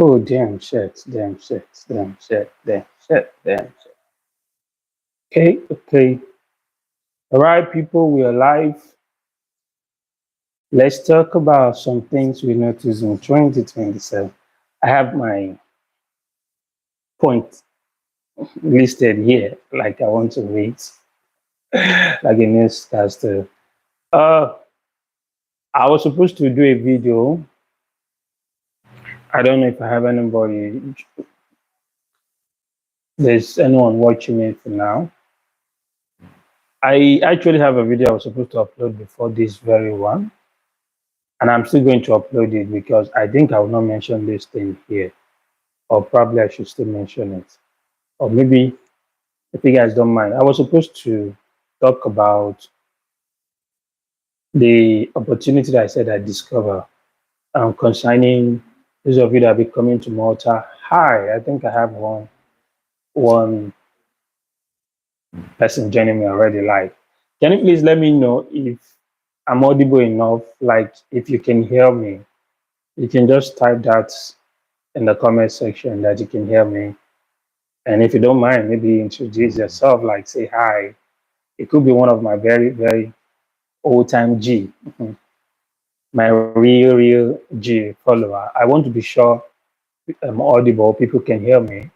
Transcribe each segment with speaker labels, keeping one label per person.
Speaker 1: Oh, damn shit, damn shit, damn shit, damn shit, damn shit. Okay, okay. All right, people, we are live. Let's talk about some things we noticed in 2027. I have my point listed here, like I want to read, like a newscaster. Uh, I was supposed to do a video. I don't know if I have anybody, there's anyone watching me for now. I actually have a video I was supposed to upload before this very one, and I'm still going to upload it because I think I will not mention this thing here, or probably I should still mention it. Or maybe, if you guys don't mind, I was supposed to talk about the opportunity that I said I discovered concerning those of you that be coming to Malta. Hi, I think I have one person joining me already. Like, can you please let me know if I'm audible enough? Like, if you can hear me, you can just type that in the comment section that you can hear me. And if you don't mind, maybe introduce yourself, like say hi. It could be one of my very, very old time G, my real G follower. I want to be sure I'm audible, people can hear me.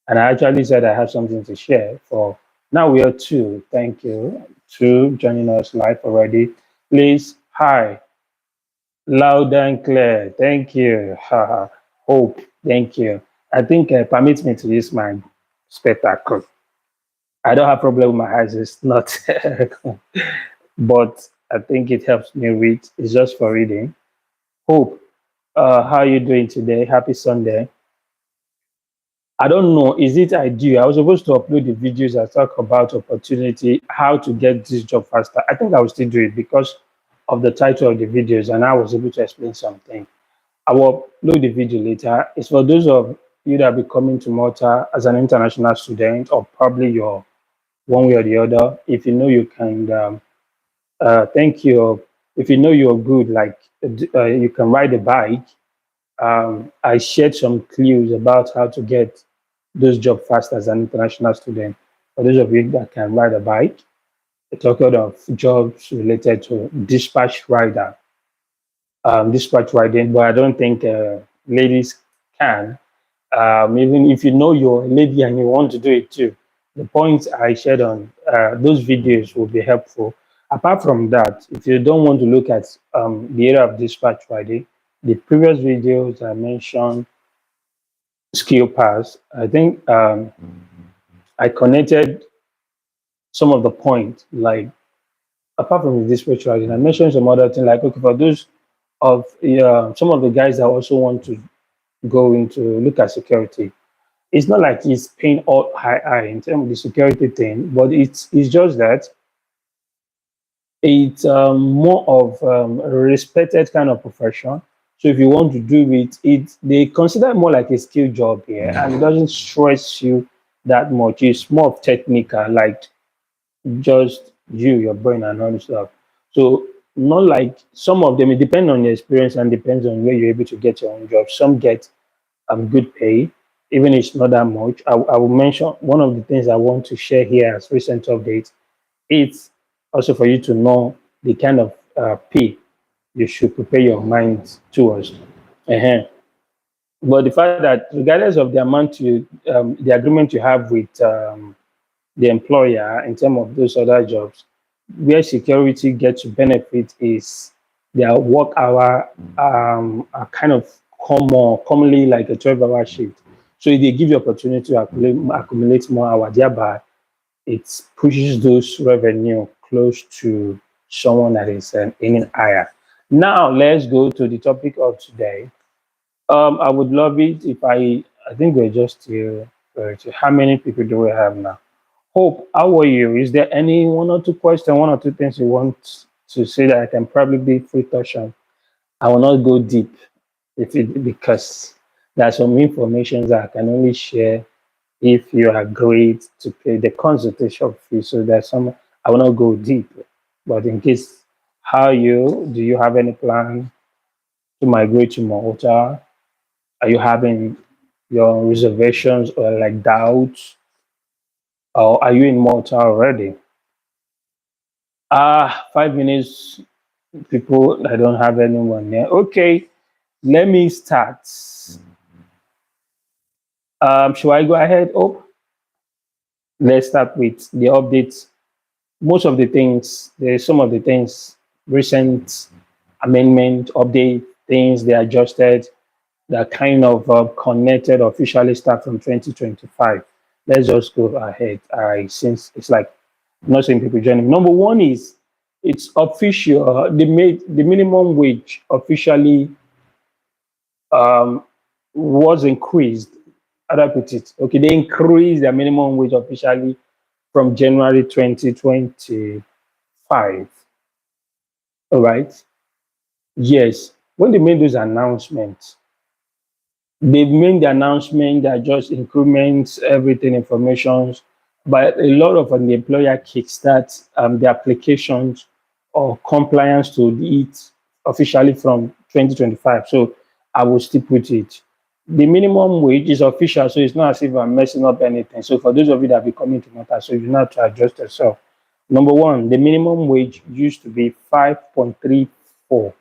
Speaker 1: And I actually said I have something to share. For now, we are two. Thank you. Two joining us live already. Please, hi, loud and clear. Thank you. Hope. Thank you. I think permit me to use my spectacle. I don't have problem with my eyes. It's not, but I think it helps me read. It's just for reading. Hope. How are you doing today? Happy Sunday. I don't know. Is it ideal? I was supposed to upload the videos that talk about opportunity, how to get this job faster. I think I will still do it because of the title of the videos, and I was able to explain something. I will upload the video later. It's for those of you that be coming to Malta as an international student, or probably your one way or the other. If you know you can, thank you. If you know you're good, like you can ride a bike. I shared some clues about how to get those jobs fast as an international student. For those of you that can ride a bike, I talked of jobs related to dispatch riding, but I don't think ladies can. Even if you know you're a lady and you want to do it too, the points I shared on those videos will be helpful. Apart from that, if you don't want to look at the area of dispatch riding, the previous videos I mentioned skill pass, I think I connected some of the points, like apart from the dispatch riding, I mentioned some other thing, like okay, for those of some of the guys that also want to go into look at security, it's not like he's paying all high in terms of the security thing, but it's just that it's more of a respected kind of profession. So if you want to do it, they consider it more like a skill job here, and it doesn't stress you that much. It's more of technical, like just your brain and all stuff. So not like some of them. It depends on your experience and depends on where you're able to get your own job. Some get good pay, even if it's not that much. I will mention one of the things I want to share here as recent updates. It's also for you to know the kind of pay you should prepare your mind towards. uh But the fact that regardless of the amount the agreement you have with the employer in terms of those other jobs, where security gets to benefit is their work hour are kind of commonly like a 12-hour shift. So if they give you opportunity to accumulate more hours, thereby it pushes those revenue close to someone that is earning higher. Now let's go to the topic of today. I would love it if I think we're just here. How many people do we have now? Hope, how are you? Is there any one or two questions, one or two things you want to say that I can probably be free touch on? I will not go deep because there's some information that I can only share if you agree to pay the consultation fee. So there's some I will not go deep. But in case, how you do you have any plan to migrate to Malta? Are you having your reservations or like doubts, or are you in Malta already? 5 minutes, people. I don't have anyone there. Okay, let me start. Should I go ahead? Oh, let's start with the updates. Most of the things, there's some of the things, recent amendment, update things they adjusted that kind of connected officially start from 2025. Let's just go ahead. All right, since it's like not saying people joining. Number one is it's official. They made the minimum wage officially um, was increased. How do I put it? Okay, they increased the minimum wage officially from January 2025. All right. Yes. When they made those announcements, they've made the announcement that just increments everything informations, but a lot of the employer kickstarts the applications or compliance to it officially from 2025. So I will stick with it. The minimum wage is official, so it's not as if I'm messing up anything. So for those of you that be coming to matter, so you not to adjust yourself. Number one, the minimum wage used to be 5.34.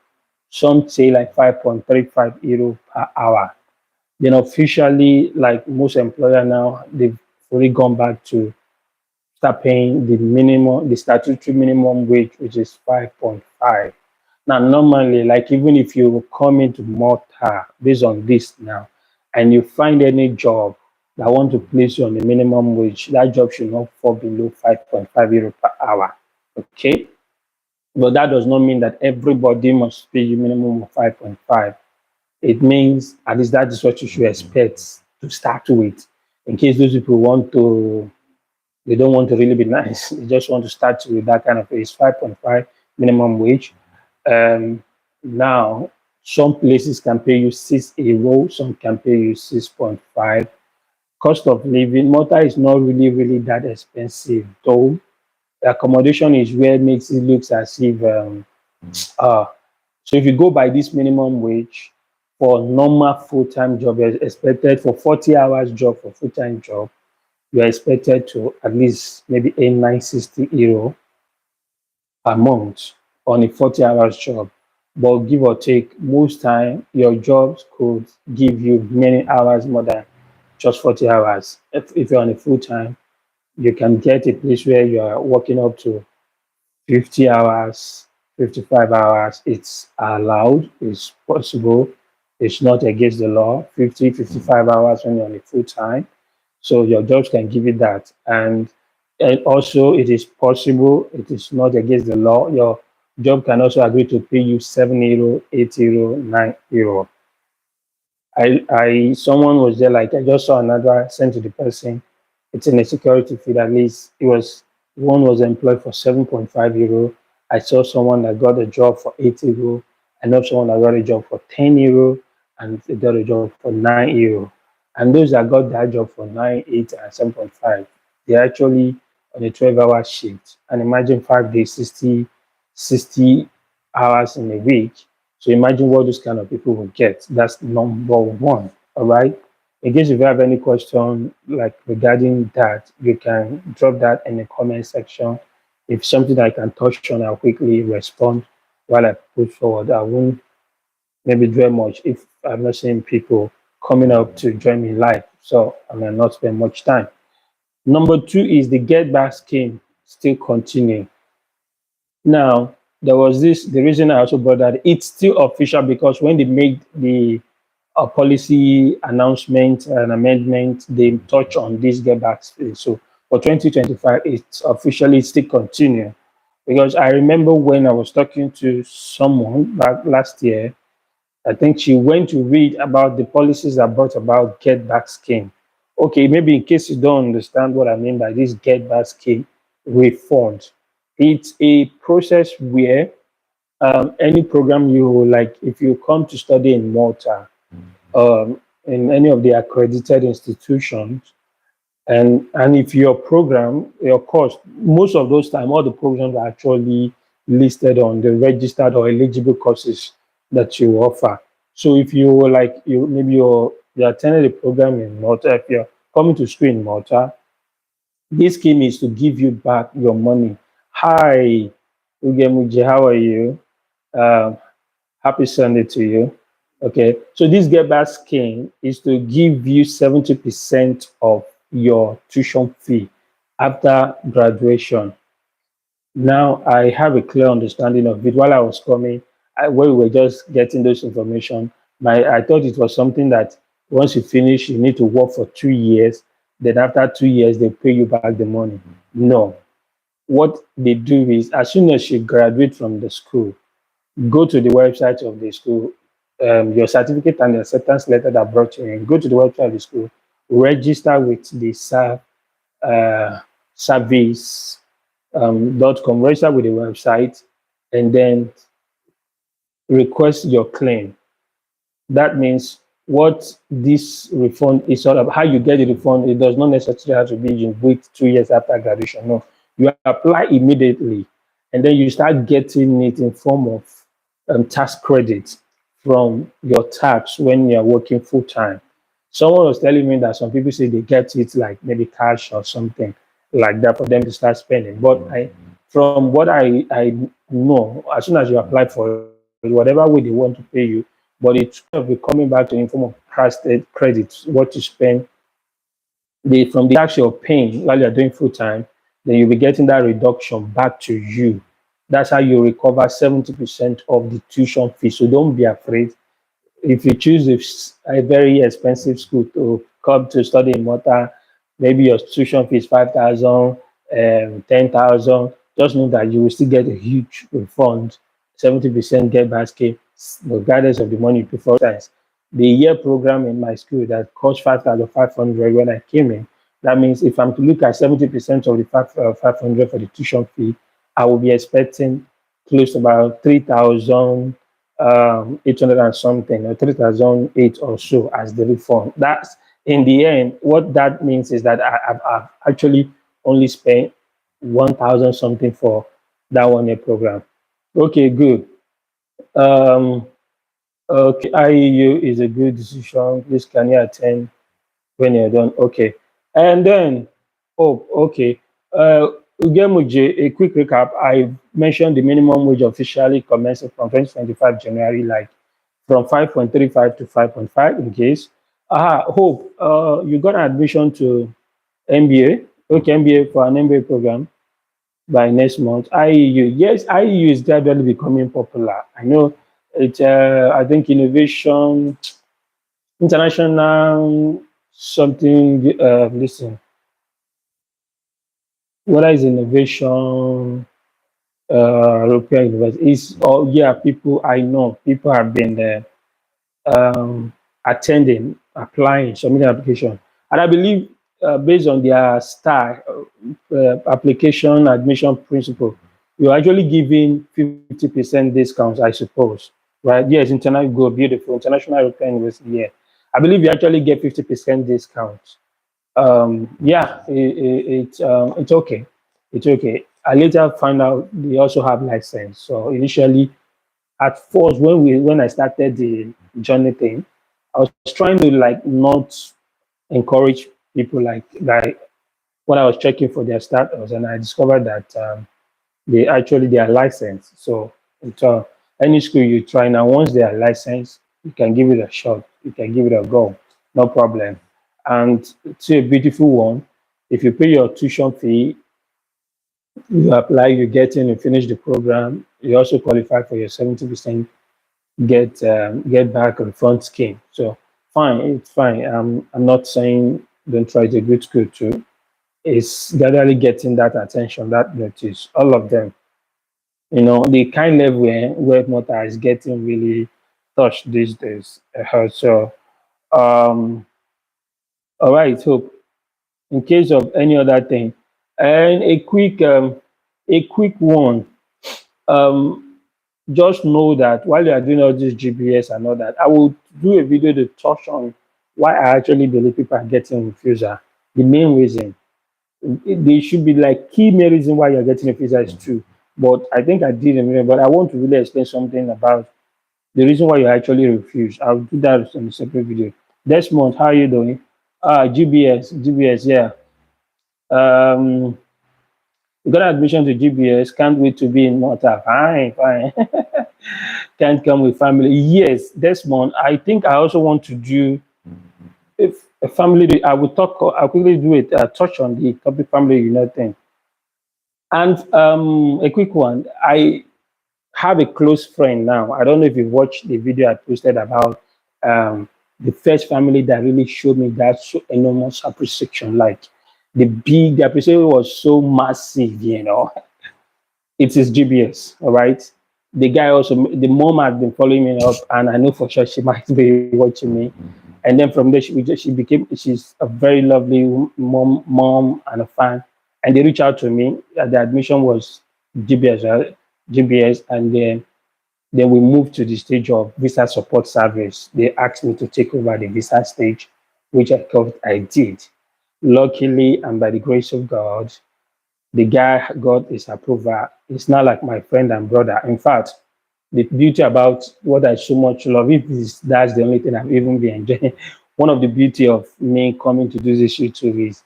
Speaker 1: Some say like 5.35 euro per hour. Then officially, like most employer now, they've fully gone back to start paying the minimum, the statutory minimum wage, which is 5.5. Now, normally, like even if you come into Malta based on this now, and you find any job that want to place you on the minimum wage, that job should not fall below 5.5 euro per hour. Okay. But that does not mean that everybody must pay you minimum of 5.5. It means at least that is what you should expect to start with. In case those people want to, they don't want to really be nice. They just want to start with that kind of it's 5.5 minimum wage. Um, Now, some places can pay you 6 euro, some can pay you 6.5. Cost of living, Malta is not really that expensive though. The accommodation is where it makes it looks as if uh, so if you go by this minimum wage for normal full-time job, you're expected for 40 hours job for full-time job, you're expected to at least maybe earn 960 euro per month on a 40 hours job. But give or take, most time your jobs could give you many hours more than just 40 hours. If you're on a full-time, you can get a place where you are working up to 50 hours, 55 hours, it's allowed, it's possible, it's not against the law. 50, 55 hours when you're on a full time. So your jobs can give you that. And also, it is possible, it is not against the law. Your job can also agree to pay you 7 euro, 8 euro, 9 euro. Someone was there, like, I just saw another sent to the person. It's in a security feed, at least. It was one was employed for 7.5 euro. I saw someone that got a job for 8 euro. I know someone that got a job for 10 euro and they got a job for 9 euro. And those that got that job for 9, 8, and 7.5, they're actually on a 12-hour shift. And imagine 5 days, 60 hours in a week. So imagine what those kind of people will get. That's number one. All right. In case if you have any question like regarding that, you can drop that in the comment section. If something that I can touch on, I'll quickly respond while I put forward. I won't maybe dwell much if I'm not seeing people coming up to join me live. So I may not spend much time. Number two is the get back scheme still continuing. Now, there was this, the reason I also brought that it's still official because when they made the policy announcement and amendment, they touch on this get back. So for 2025, it's officially still continue. Because I remember when I was talking to someone back last year, I think she went to read about the policies that brought about get back scheme. Okay, maybe in case you don't understand what I mean by this get back scheme refund, it's a process where any program you like, if you come to study in Malta, in any of the accredited institutions, and if your program, your course, most of those time, all the programs are actually listed on the registered or eligible courses that you offer. So if you like, you maybe you attended a program in Malta, if you're coming to school in Malta, this scheme is to give you back your money. Hi, Ugemuji, how are you? Um, Happy Sunday to you. Okay, so this get back scheme is to give you 70% of your tuition fee after graduation. Now I have a clear understanding of it. While I was coming, when we were just getting those information, I thought it was something that once you finish, you need to work for 2 years. Then after 2 years, they pay you back the money. No, what they do is as soon as you graduate from the school, go to the website of the school, your certificate and the acceptance letter that brought you in. Go to the website of the school, register with the uh, service .com, register with the website, and then request your claim. That means what this refund is all about, how you get the refund, it does not necessarily have to be in wait 2 years after graduation. No, you apply immediately, and then you start getting it in form of tax credit from your tax when you're working full time. Someone was telling me that some people say they get it like maybe cash or something like that for them to start spending. But from what I know, as soon as you apply for it, whatever way they want to pay you, but it's kind of be coming back to in form of trusted credits, what you spend from the tax you're paying while you're doing full time, then you'll be getting that reduction back to you. That's how you recover 70% of the tuition fee. So don't be afraid if you choose a very expensive school to come to study in Malta, maybe your tuition fee is 5,000, 10,000, just know that you will still get a huge refund, 70% get back scheme, regardless of the money you pay for science. The year program in my school that cost 5,500 when I came in, that means if I'm to look at 70% of the 500 for the tuition fee, I will be expecting close to about 3,000 800 and something or 3,008 or so as the refund. That's in the end, what that means is that I've actually only spent 1,000 something for that 1 year program. Okay, good. Um, okay, IEU is a good decision. Please, can you attend when you're done? Okay. And then, oh, okay. Ugemuje, a quick recap. I mentioned the minimum wage officially commencing from 2025 January, like from 5.35 to 5.5 in case. Hope, you got an admission to MBA. Okay, MBA for an MBA program by next month. IEU, yes, IEU is gradually becoming popular. I know it's, I think innovation, international something, listen, whether it's innovation, European university, is, oh yeah, people, I know, people have been attending, applying, submitting application. And I believe based on their style, application admission principle, you're actually giving 50% discounts, I suppose. Right? Yes, international go beautiful, international European university. Yeah. I believe you actually get 50% discounts. Yeah, it's okay. It's okay. I later found out they also have license. So initially, at first when I started the journey thing, I was trying to like not encourage people like when I was checking for their status, and I discovered that they are licensed. So it's any school you try now, once they are licensed, you can give it a shot. You can give it a go, no problem. And it's a beautiful one. If you pay your tuition fee, you apply, you get in, you finish the program. You also qualify for your 70% get back refund scheme. So fine, it's fine. I'm not saying don't try to good school too. It's gradually getting that attention, that notice. All of them, the kind level where Mota is getting really touched these days. So um, all right. So in case of any other thing, and a quick one. Um, just know that while you are doing all this GPS and all that, I will do a video to touch on why I actually believe people are getting refusal. The main reason, they should be like key main reason why you're getting refusal is true. But I think I did a minute, but I want to really explain something about the reason why you actually refuse. I'll do that in a separate video. Desmond, how are you doing? GBS, yeah. Um, we got admission to GBS. Can't wait to be in Malta. Fine, fine. Can't come with family. Yes, Desmond. I think I also want to do if a family. I will talk. I'll quickly do it. Touch on the topic family uniting. And a quick one. I have a close friend now. I don't know if you watched the video I posted about the first family that really showed me that so enormous appreciation. Like the appreciation was so massive, you know. It is GBS, all right. The guy also, the mom has been following me up, and I know for sure she might be watching me. And then from there, she's a very lovely mom and a fan. And they reached out to me. The admission was GBS, GBS, and then we moved to the stage of visa support service. They asked me to take over the visa stage, which I thought I did. Luckily, and by the grace of God, the guy got his approval. It's not like my friend and brother. In fact, the beauty about what I so much love, if that's the only thing I've even been enjoying, one of the beauty of me coming to do this YouTube is,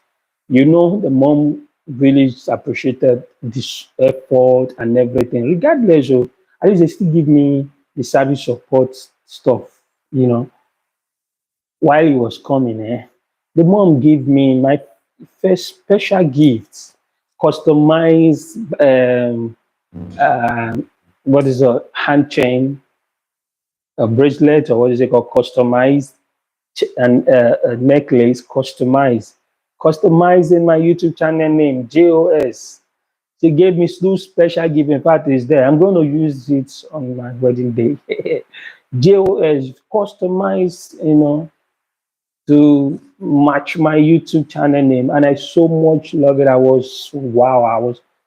Speaker 1: the mom really appreciated this effort and everything. Regardless of, at least they still give me the service support stuff, you know while he was coming, the mom gave me my first special gift, customized, what is a hand chain, a bracelet, or what is it called, customized, and a necklace, customized in my YouTube channel name, J.O.S. She gave me two special gift. In fact, it's there. I'm going to use it on my wedding day. J.O.S. customized, to match my YouTube channel name. And I so much love it. I was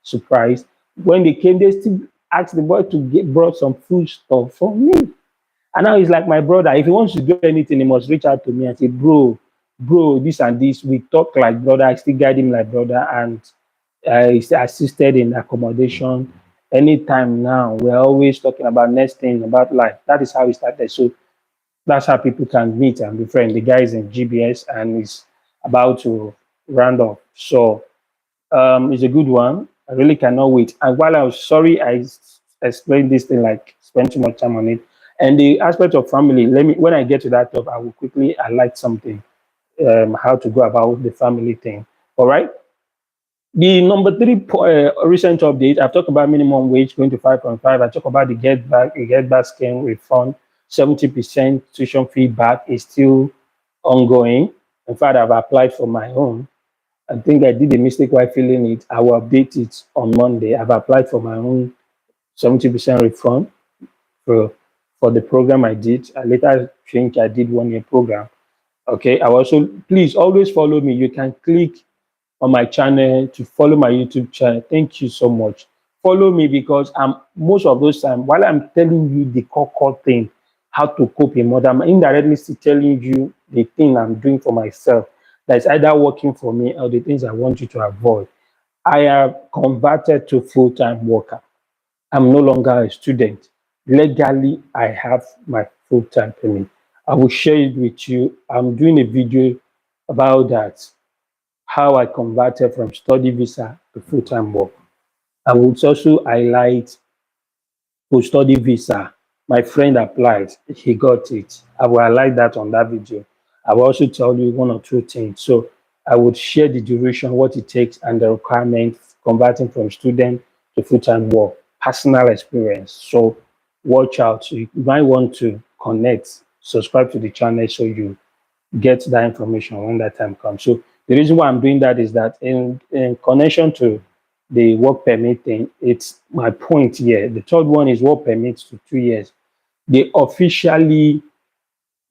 Speaker 1: surprised. When they came, they still asked the boy to brought some food stuff for me. And now he's like my brother. If he wants to do anything, he must reach out to me and say, bro, this and this. We talk like brother. I still guide him like brother. And I assisted in accommodation. Anytime now, we're always talking about next thing, about life. That is how we started. So that's how people can meet and be friends. The guy is in GBS and is about to round off. So it's a good one. I really cannot wait. And while I was sorry, explained this thing, like spend too much time on it. And the aspect of family, when I get to that top, I will quickly highlight something, how to go about the family thing. All right. The number three recent update, I've talked about minimum wage going to 5.5. I talked about the get back scheme refund. 70% tuition fee back is still ongoing. In fact, I've applied for my own. I think I did a mistake while filling it. I will update it on Monday. I've applied for my own 70% refund for for the program I did. I later changed. I did 1 year program. Okay. I also please always follow me. You can click on my channel to follow my YouTube channel. Thank you so much. Follow me because I'm most of those time while I'm telling you the core thing, how to cope in mother, I'm indirectly still telling you the thing I'm doing for myself. That's either working for me or the things I want you to avoid. I have converted to full-time worker. I'm no longer a student. Legally, I have my full-time permit. I will share it with you. I'm doing a video about that, how I converted from study visa to full-time work. I will also highlight post-study visa. My friend applied, he got it. I will highlight that on that video. I will also tell you one or two things. So I would share the duration, what it takes, and the requirements converting from student to full-time work, personal experience. So watch out. You might want to connect, subscribe to the channel so you get that information when that time comes. So the reason why I'm doing that is that in connection to the work permit thing, it's my point here. The third one is work permits to 2 years. They officially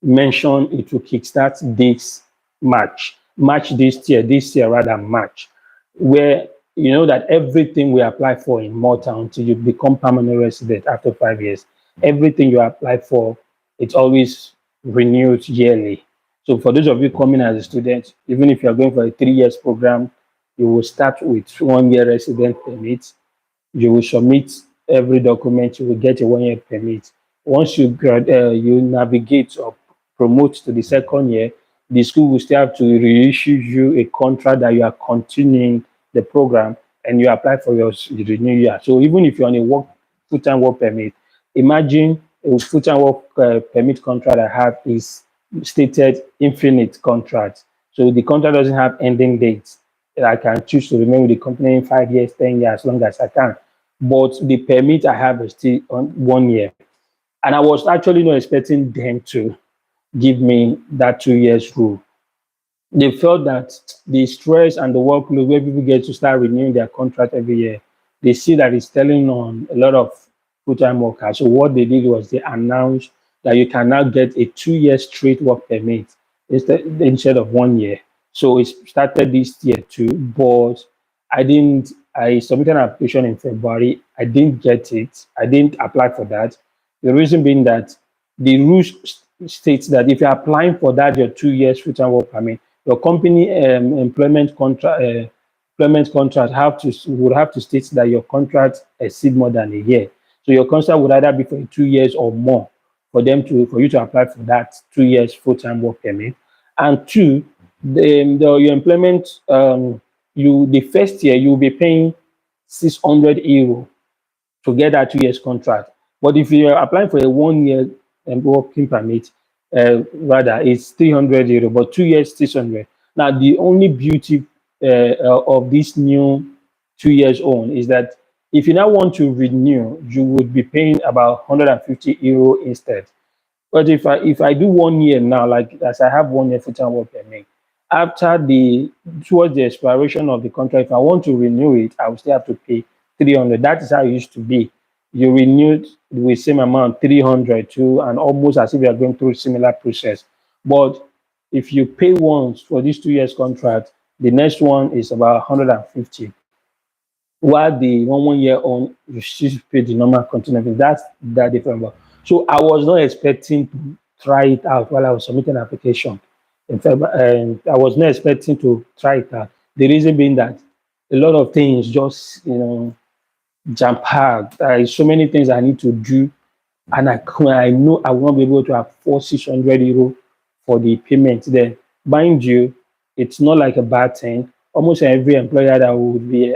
Speaker 1: mentioned it will kickstart this March this year rather March, where you know that everything we apply for in Malta until you become permanent resident after 5 years, everything you apply for, it's always renewed yearly. So for those of you coming as a student, even if you're going for a 3 years program, you will start with 1 year resident permit. You will submit every document, you will get a 1 year permit. Once you you navigate up promote to the second year, the school will still have to reissue you a contract that you are continuing the program and you apply for your renew year. So even if you're on a full-time work permit, imagine a full-time work permit contract I have is stated infinite contract. So the contract doesn't have ending dates. I can choose to remain with the company in 5 years, 10 years, as long as I can. But the permit I have is still on 1 year. And I was actually not expecting them to give me that 2 years rule. They felt that the stress and the workload where people get to start renewing their contract every year, they see that it's telling on a lot of full-time workers. So what they did was they announced that you can now get a 2 year straight work permit instead of 1 year. So it started this year too, but I submitted an application in February. I didn't get it. I didn't apply for that. The reason being that the rules states that if you're applying for that, your 2 years full-time work permit, your company employment contract would have to state that your contract exceed more than a year. So your contract would either be for 2 years or more for you to apply for that 2 years full-time work permit. And two, your employment the first year you will be paying €600 to get that 2 years contract. But if you are applying for a 1 year working permit, rather it's €300, but 2 years 600. Now the only beauty of this new 2 years on is that if you now want to renew, you would be paying about €150 instead. But if I do 1 year now, like as I have 1 year full-time work permit, after towards the expiration of the contract, if I want to renew it, I will still have to pay 300. That is how it used to be. You renewed with same amount, 300 too, and almost as if you are going through similar process. But if you pay once for this 2 years contract, the next one is about 150. While the 1 year on, you still pay the normal container fee. That's that different. So I was not expecting to try it out while I was submitting an application. In fact, and I was not expecting to try it out. The reason being that a lot of things just jam packed. There is so many things I need to do, and I know I won't be able to afford €600 for the payment. Then, mind you, it's not like a bad thing. Almost every employer that would be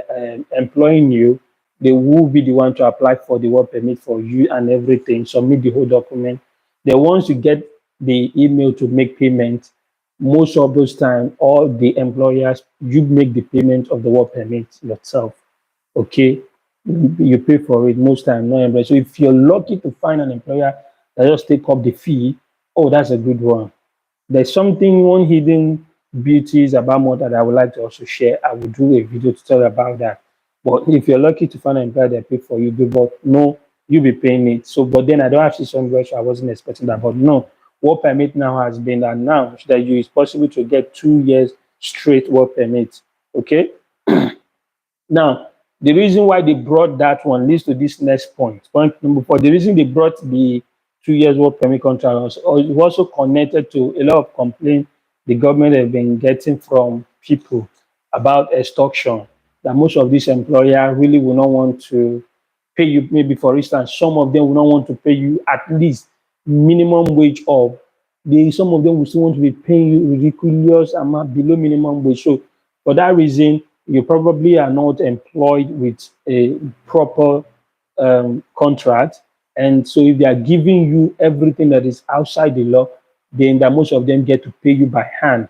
Speaker 1: employing you, they will be the one to apply for the work permit for you and everything, submit the whole document. Then once you get the email to make payment, most of those time, all the employers, you make the payment of the work permit yourself. Okay, you pay for it most time, no employer. So if you're lucky to find an employer that just take up the fee, oh, that's a good one. There's one hidden beauties about Malt that I would like to also share. I will do a video to tell about that. But if you're lucky to find an employer that pay for you, good, but no, you'll be paying it. So, but then I don't have 600, so I wasn't expecting that. But no, work permit now has been announced that it's possible to get 2 years straight work permit. Okay. Now, the reason why they brought that one leads to this next point. Point number 4. The reason they brought the 2 years work permit contract was also connected to a lot of complaints the government have been getting from people about extortion. That most of these employers really will not want to pay you. Maybe, for instance, some of them will not want to pay you at least minimum wage of. Some of them will still want to be paying you ridiculous amount below minimum wage. So for that reason, you probably are not employed with a proper contract. And so if they are giving you everything that is outside the law, then that most of them get to pay you by hand.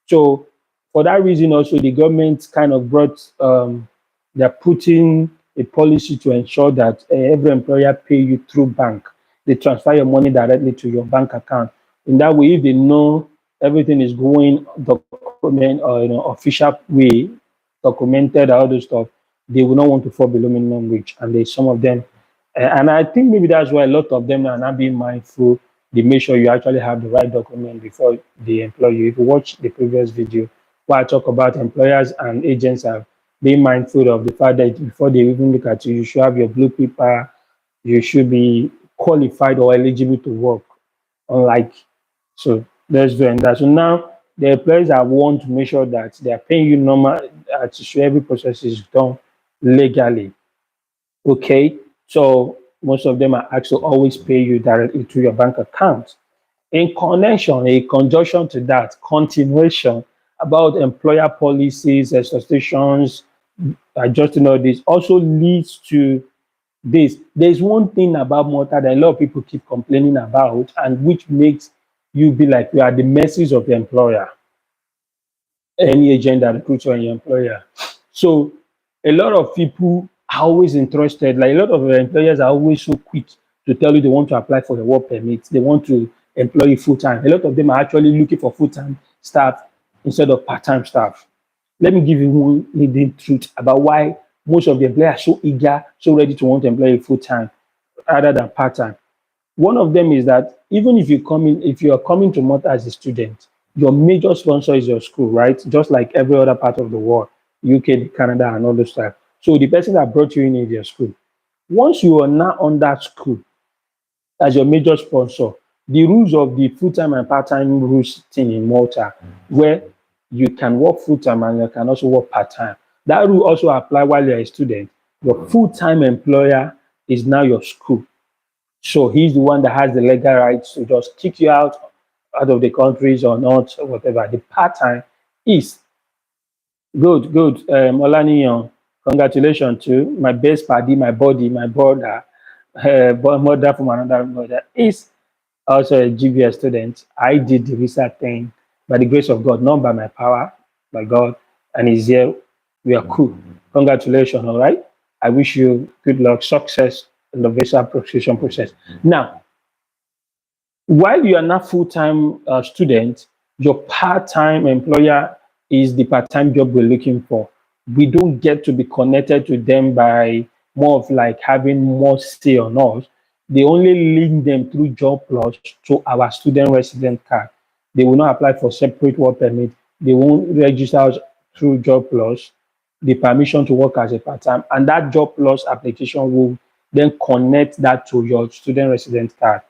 Speaker 1: So for that reason also, the government kind of they're putting a policy to ensure that every employer pay you through bank. They transfer your money directly to your bank account. In that way, if they know everything is going document or official way, documented, all those stuff, they will not want to fall below minimum wage. And there's some of them, and I think maybe that's why a lot of them are not being mindful. They make sure you actually have the right document before they employ you. If you watch the previous video where I talk about employers and agents are being mindful of the fact that before they even look at you, you should have your blue paper, you should be qualified or eligible to work. Unlike, so let's do that. So now the employers are want to make sure that they are paying you normal, to show every process is done legally. Okay, so most of them are asked to always pay you directly to your bank account. In conjunction to that, continuation about employer policies, expectations, adjusting all this also leads to this. There's one thing about Malta that a lot of people keep complaining about, and which makes you be like you are the mercies of the employer, any agent that recruits you and your employer. So a lot of people are always interested. Like a lot of employers are always so quick to tell you they want to apply for the work permit. They want to employ you full time. A lot of them are actually looking for full time staff instead of part time staff. Let me give you one hidden truth about why most of the employers are so eager, so ready to want to employ you full time rather than part time. One of them is that even if you are coming to Malta as a student, your major sponsor is your school, right? Just like every other part of the world, UK, Canada, and all those stuff. So the person that brought you in is your school. Once you are now on that school as your major sponsor, the rules of the full-time and part-time rules thing in Malta, where you can work full-time and you can also work part-time. That rule also apply while you're a student. Your full-time employer is now your school. So he's the one that has the legal rights to just kick you out of the countries or not, or whatever. The part time is good. Olaniyan, congratulations to my best buddy, my body, my brother, mother from another mother, is also a GBS student. I did the visa thing by the grace of God, not by my power, by God, and he's here. We are cool. Congratulations, all right? I wish you good luck, success in the visa application process. Now, while you are not full-time student, your part-time employer is the part-time job we're looking for. We don't get to be connected to them by more of like having more say on us. They only link them through job plus to our student resident card. They will not apply for separate work permit. They won't register us through job plus the permission to work as a part-time, and that job plus application will then connect that to your student resident card.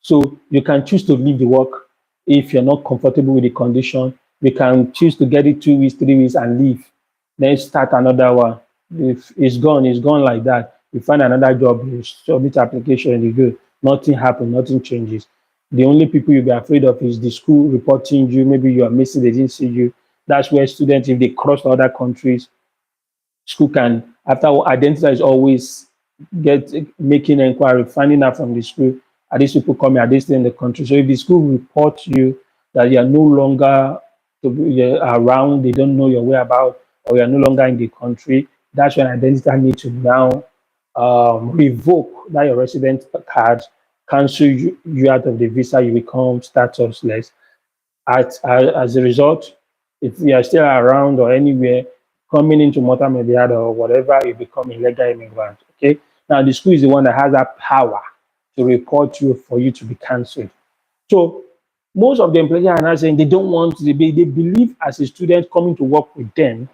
Speaker 1: So you can choose to leave the work if you're not comfortable with the condition. You can choose to get it 2 weeks, 3 weeks, and leave. Then start another one. If it's gone like that. You find another job, you submit application, you go. Nothing happens, nothing changes. The only people you'll be afraid of is the school reporting you. Maybe you are missing, they didn't see you. That's where students, if they cross to other countries, school can, after identity is always get making inquiry, finding out from the school, are these people coming, are they still in the country? So if the school reports you that you are no longer to be around, they don't know your whereabouts, or you are no longer in the country, that's when identity need to now revoke that your resident card, cancel you out of the visa, you become statusless. As a result, if you are still around or anywhere, coming into Malta Mediada or whatever, you become a legal immigrant. Okay. Now the school is the one that has that power to report you for you to be cancelled. So most of the employers are now saying they don't want to be, they believe as a student coming to work with them,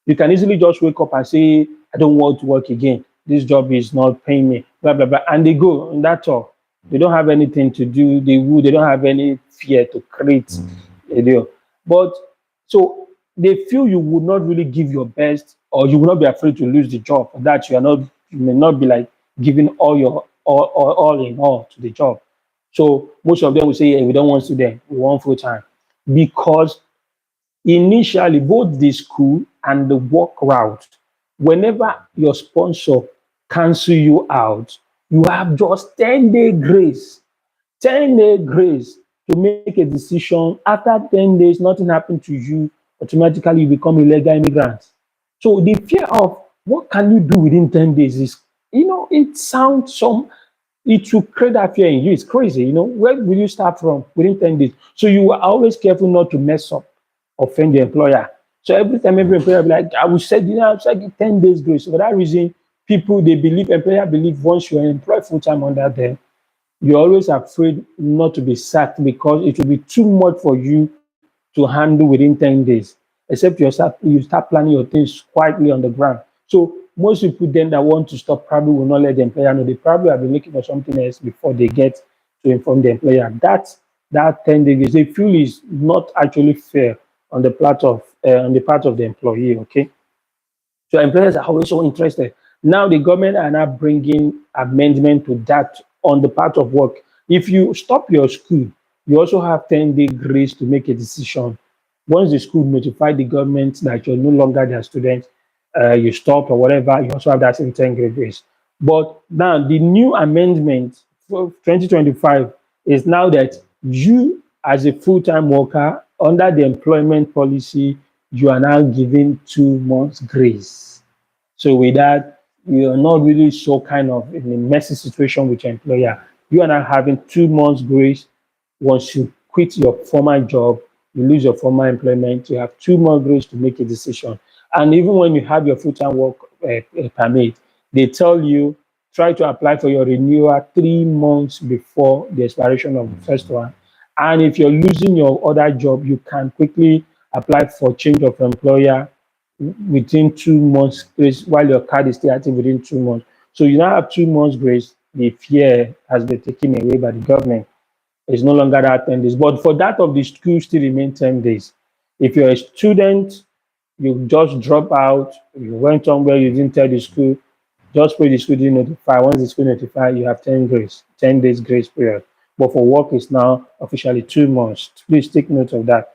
Speaker 1: you can easily just wake up and say, I don't want to work again. This job is not paying me, blah, blah, blah. And they go, and that's all. They don't have anything to do. They don't have any fear to create a deal. But so they feel you would not really give your best, or you will not be afraid to lose the job. For that, you may not be like giving all in all to the job. So most of them will say, hey, we don't want student, we want full time. Because initially, both the school and the work route, whenever your sponsor cancel you out, you have just 10-day grace. 10-day grace to make a decision. After 10 days, nothing happened to you, automatically you become a legal immigrant. So the fear of what can you do within 10 days is, it sounds it will create that fear in you. It's crazy, Where will you start from within 10 days? So you are always careful not to mess up, offend the employer. So every time every employer will be like, I will say, I'll say 10 days grace. So for that reason, employer believe once you're employed full-time under them, you're always afraid not to be sacked because it will be too much for you to handle within 10 days, except you start planning your things quietly on the ground. So most people then that want to stop probably will not let the employer know. They probably have been looking for something else before they get to inform the employer. That 10 days, they feel is not actually fair on the part of the employee, okay? So employers are always so interested. Now the government are now bringing amendment to that on the part of work. If you stop your school, You also have 10-day grace to make a decision. Once the school notify the government that you're no longer their student, you stop or whatever, you also have that same 10-day grace. But now the new amendment for 2025 is now that you, as a full-time worker under the employment policy, you are now given 2 months grace. So with that, you're not really so kind of in a messy situation with your employer. You are now having 2 months grace. Once you quit your former job, you lose your former employment, you have 2 months grace to make a decision. And even when you have your full-time work permit, they tell you try to apply for your renewal 3 months before the expiration of the first one. And if you're losing your other job, you can quickly apply for change of employer within 2 months grace while your card is still active within 2 months. So you now have 2 months grace. The fear has been taken away by the government. It's no longer that 10 days. But for that of the school still remain 10 days. If you're a student, you just drop out, you went somewhere, you didn't tell the school, just pray the school didn't notify. Once the school notify, you have 10 days grace period. But for work, it's now officially 2 months. Please take note of that.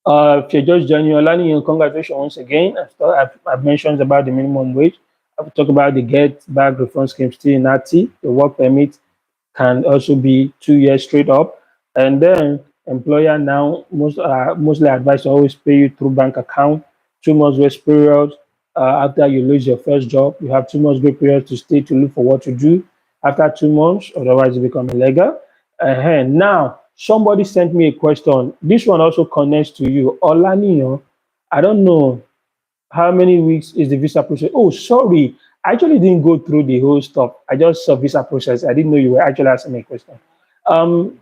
Speaker 1: If you're just joining your learning, congratulations once again. I've mentioned about the minimum wage. I've talked about the get back refund scheme still in RT. The work permit can also be 2 years straight up. And then employer now mostly advised to always pay you through bank account, 2 months grace period. After you lose your first job, you have 2 months grace period to stay to look for what to do after 2 months, otherwise you become illegal. Now, somebody sent me a question. This one also connects to you. Olaniyo, I don't know how many weeks is the visa process. Oh, sorry. I actually didn't go through the whole stuff. I just saw visa process. I didn't know you were actually asking me a question.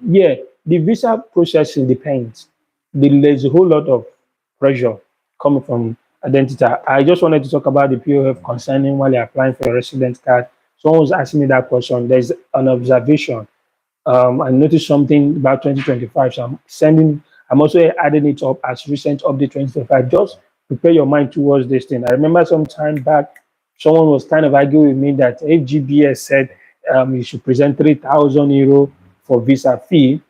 Speaker 1: Yeah, the visa processing depends. There's a whole lot of pressure coming from identity. I just wanted to talk about the POF concerning while you're applying for a resident card. Someone was asking me that question. There's an observation. I noticed something about 2025. So I'm also adding it up as recent update 2025. Just prepare your mind towards this thing. I remember some time back, someone was kind of arguing with me that if GBS said you should present 3,000 euro for visa fee,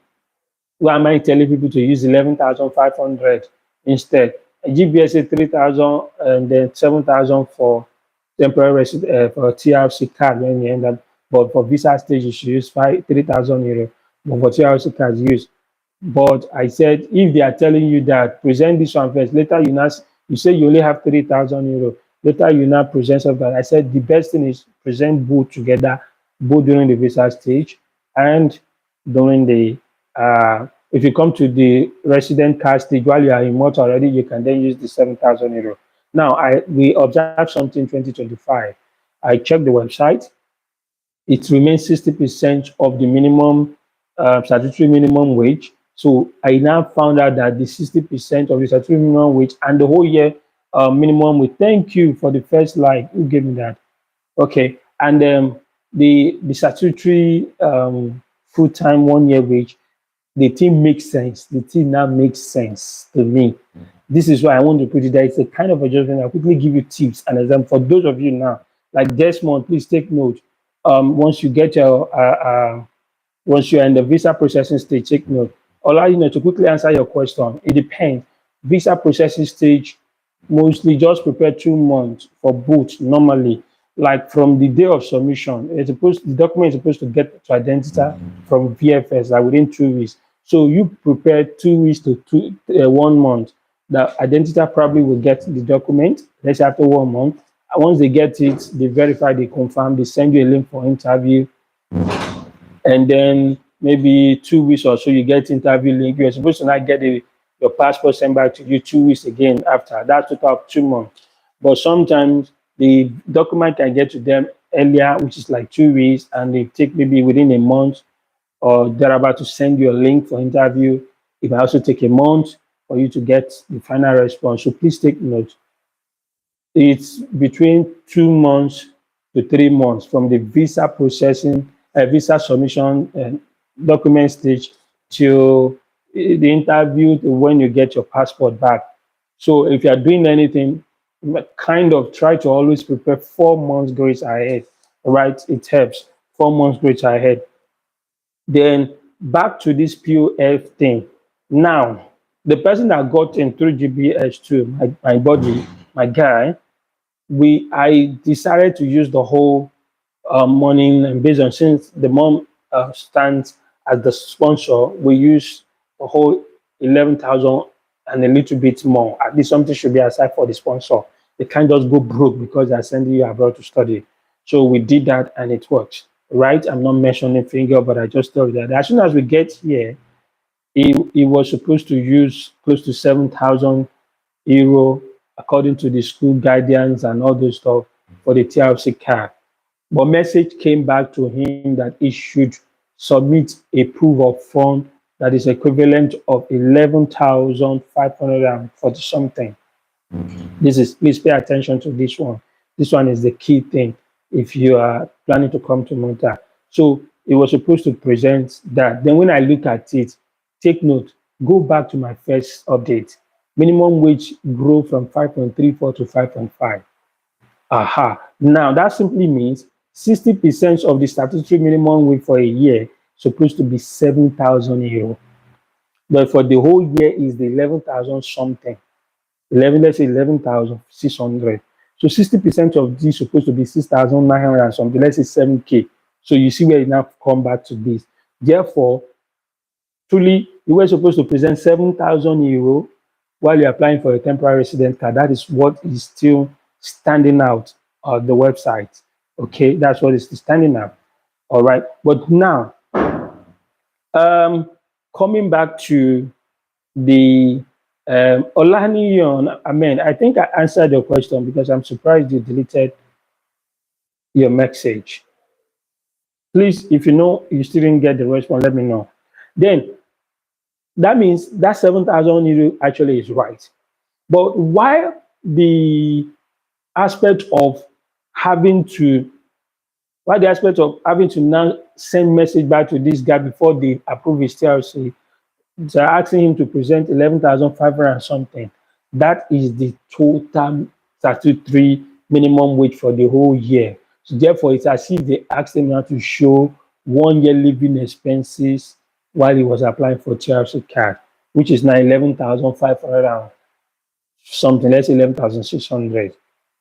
Speaker 1: why am I telling people to use 11,500 instead? GBS said 3,000 and then 7,000 for temporary for TRC card when you end up. But for visa stage, you should use 3,000 euro. But for TRC cards, use. But I said, if they are telling you that present this one first, later you say you only have 3,000 euro. Later you now present something. I said the best thing is present both together, both during the visa stage and during the if you come to the resident card stage while you are in Malt already, you can then use the 7,000 euro. Now we observed something in 2025. I checked the website. It remains 60% of the minimum statutory minimum wage. So I now found out that the 60% of the statutory minimum wage and the whole year minimum wage. Thank you for the first like. Who gave me that? Okay, and the statutory full time 1 year wage. The thing makes sense. The thing now makes sense to me. This is why I want to put it there. It's a kind of adjustment. I'll quickly give you tips and example for those of you now. Like Desmond, please take note. Once you get your once you're in the visa processing stage, take note. Allow you know to quickly answer your question. It depends. Visa processing stage, mostly just prepare 2 months for both normally. Like from the day of submission, the document is supposed to get to identity from VFS like within 2 weeks. So you prepare 2 weeks to 1 month. The identity probably will get the document. Let's say after 1 month. And once they get it, they verify, they confirm, they send you a link for interview, and then maybe 2 weeks or so you get interview link. You're supposed to not get your passport sent back to you 2 weeks again after. That's total of 2 months. But sometimes the document can get to them earlier, which is like 2 weeks, and they take maybe within a month or they're about to send you a link for interview. It might also take a month for you to get the final response. So please take note. It's between 2 months to 3 months from the visa processing, visa submission document stage to the interview to when you get your passport back. So if you are doing anything, kind of try to always prepare 4 months grace ahead, right? It helps. 4 months grace ahead. Then back to this POF thing. Now, the person that got in through GBS2, my body, my guy, I decided to use the whole money, and based on since the mom stands as the sponsor, we use the whole 11,000 and a little bit more. At least something should be aside for the sponsor. They can't just go broke because they're sending you abroad to study. So we did that and it works. Right? I'm not mentioning finger, but I just tell you that as soon as we get here, he was supposed to use close to 7,000 euro according to the school guidance and all those stuff for the TRC card. But message came back to him that he should submit a proof of fund that is equivalent of 11,540 something. This is, please pay attention to this one. This one is the key thing if you are planning to come to Malta. So it was supposed to present that. Then when I look at it, take note, go back to my first update. Minimum wage grow from 5.34 to 5.5. Aha. Now that simply means 60% of the statutory minimum wage for a year supposed to be 7,000 euro. But for the whole year is the 11,000 something. 11, let's say 11,600. So 60% of this is supposed to be 6,900 and something, let's say 7K. So you see where you now come back to this. Therefore, truly, you were supposed to present 7,000 euro while you're applying for a temporary resident card. That is what is still standing out on the website. Okay, that's what is standing out. All right. But now, coming back to the Olaniyon, Amen, I think I answered your question because I'm surprised you deleted your message. Please, if you know you still didn't get the response, let me know. Then that means that 7,000 euro actually is right. But why the aspect of having to now send message back to this guy before they approve his TRC? They're asking him to present 11,500 and something. That is the total statutory minimum wage for the whole year. So therefore, it's as if they asked him now to show 1 year living expenses while he was applying for TRC card, which is now 11,500 and something. Let's say 11,600,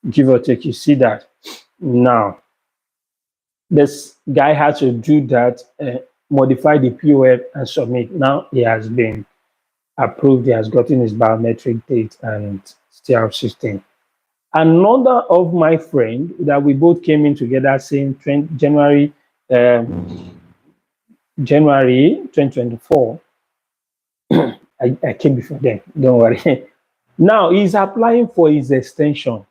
Speaker 1: give or take. You see that now. This guy had to do that, modify the POF and submit. Now he has been approved. He has gotten his biometric date and still system. Another of my friend that we both came in together saying January 2024. I came before then. Don't worry. Now he's applying for his extension.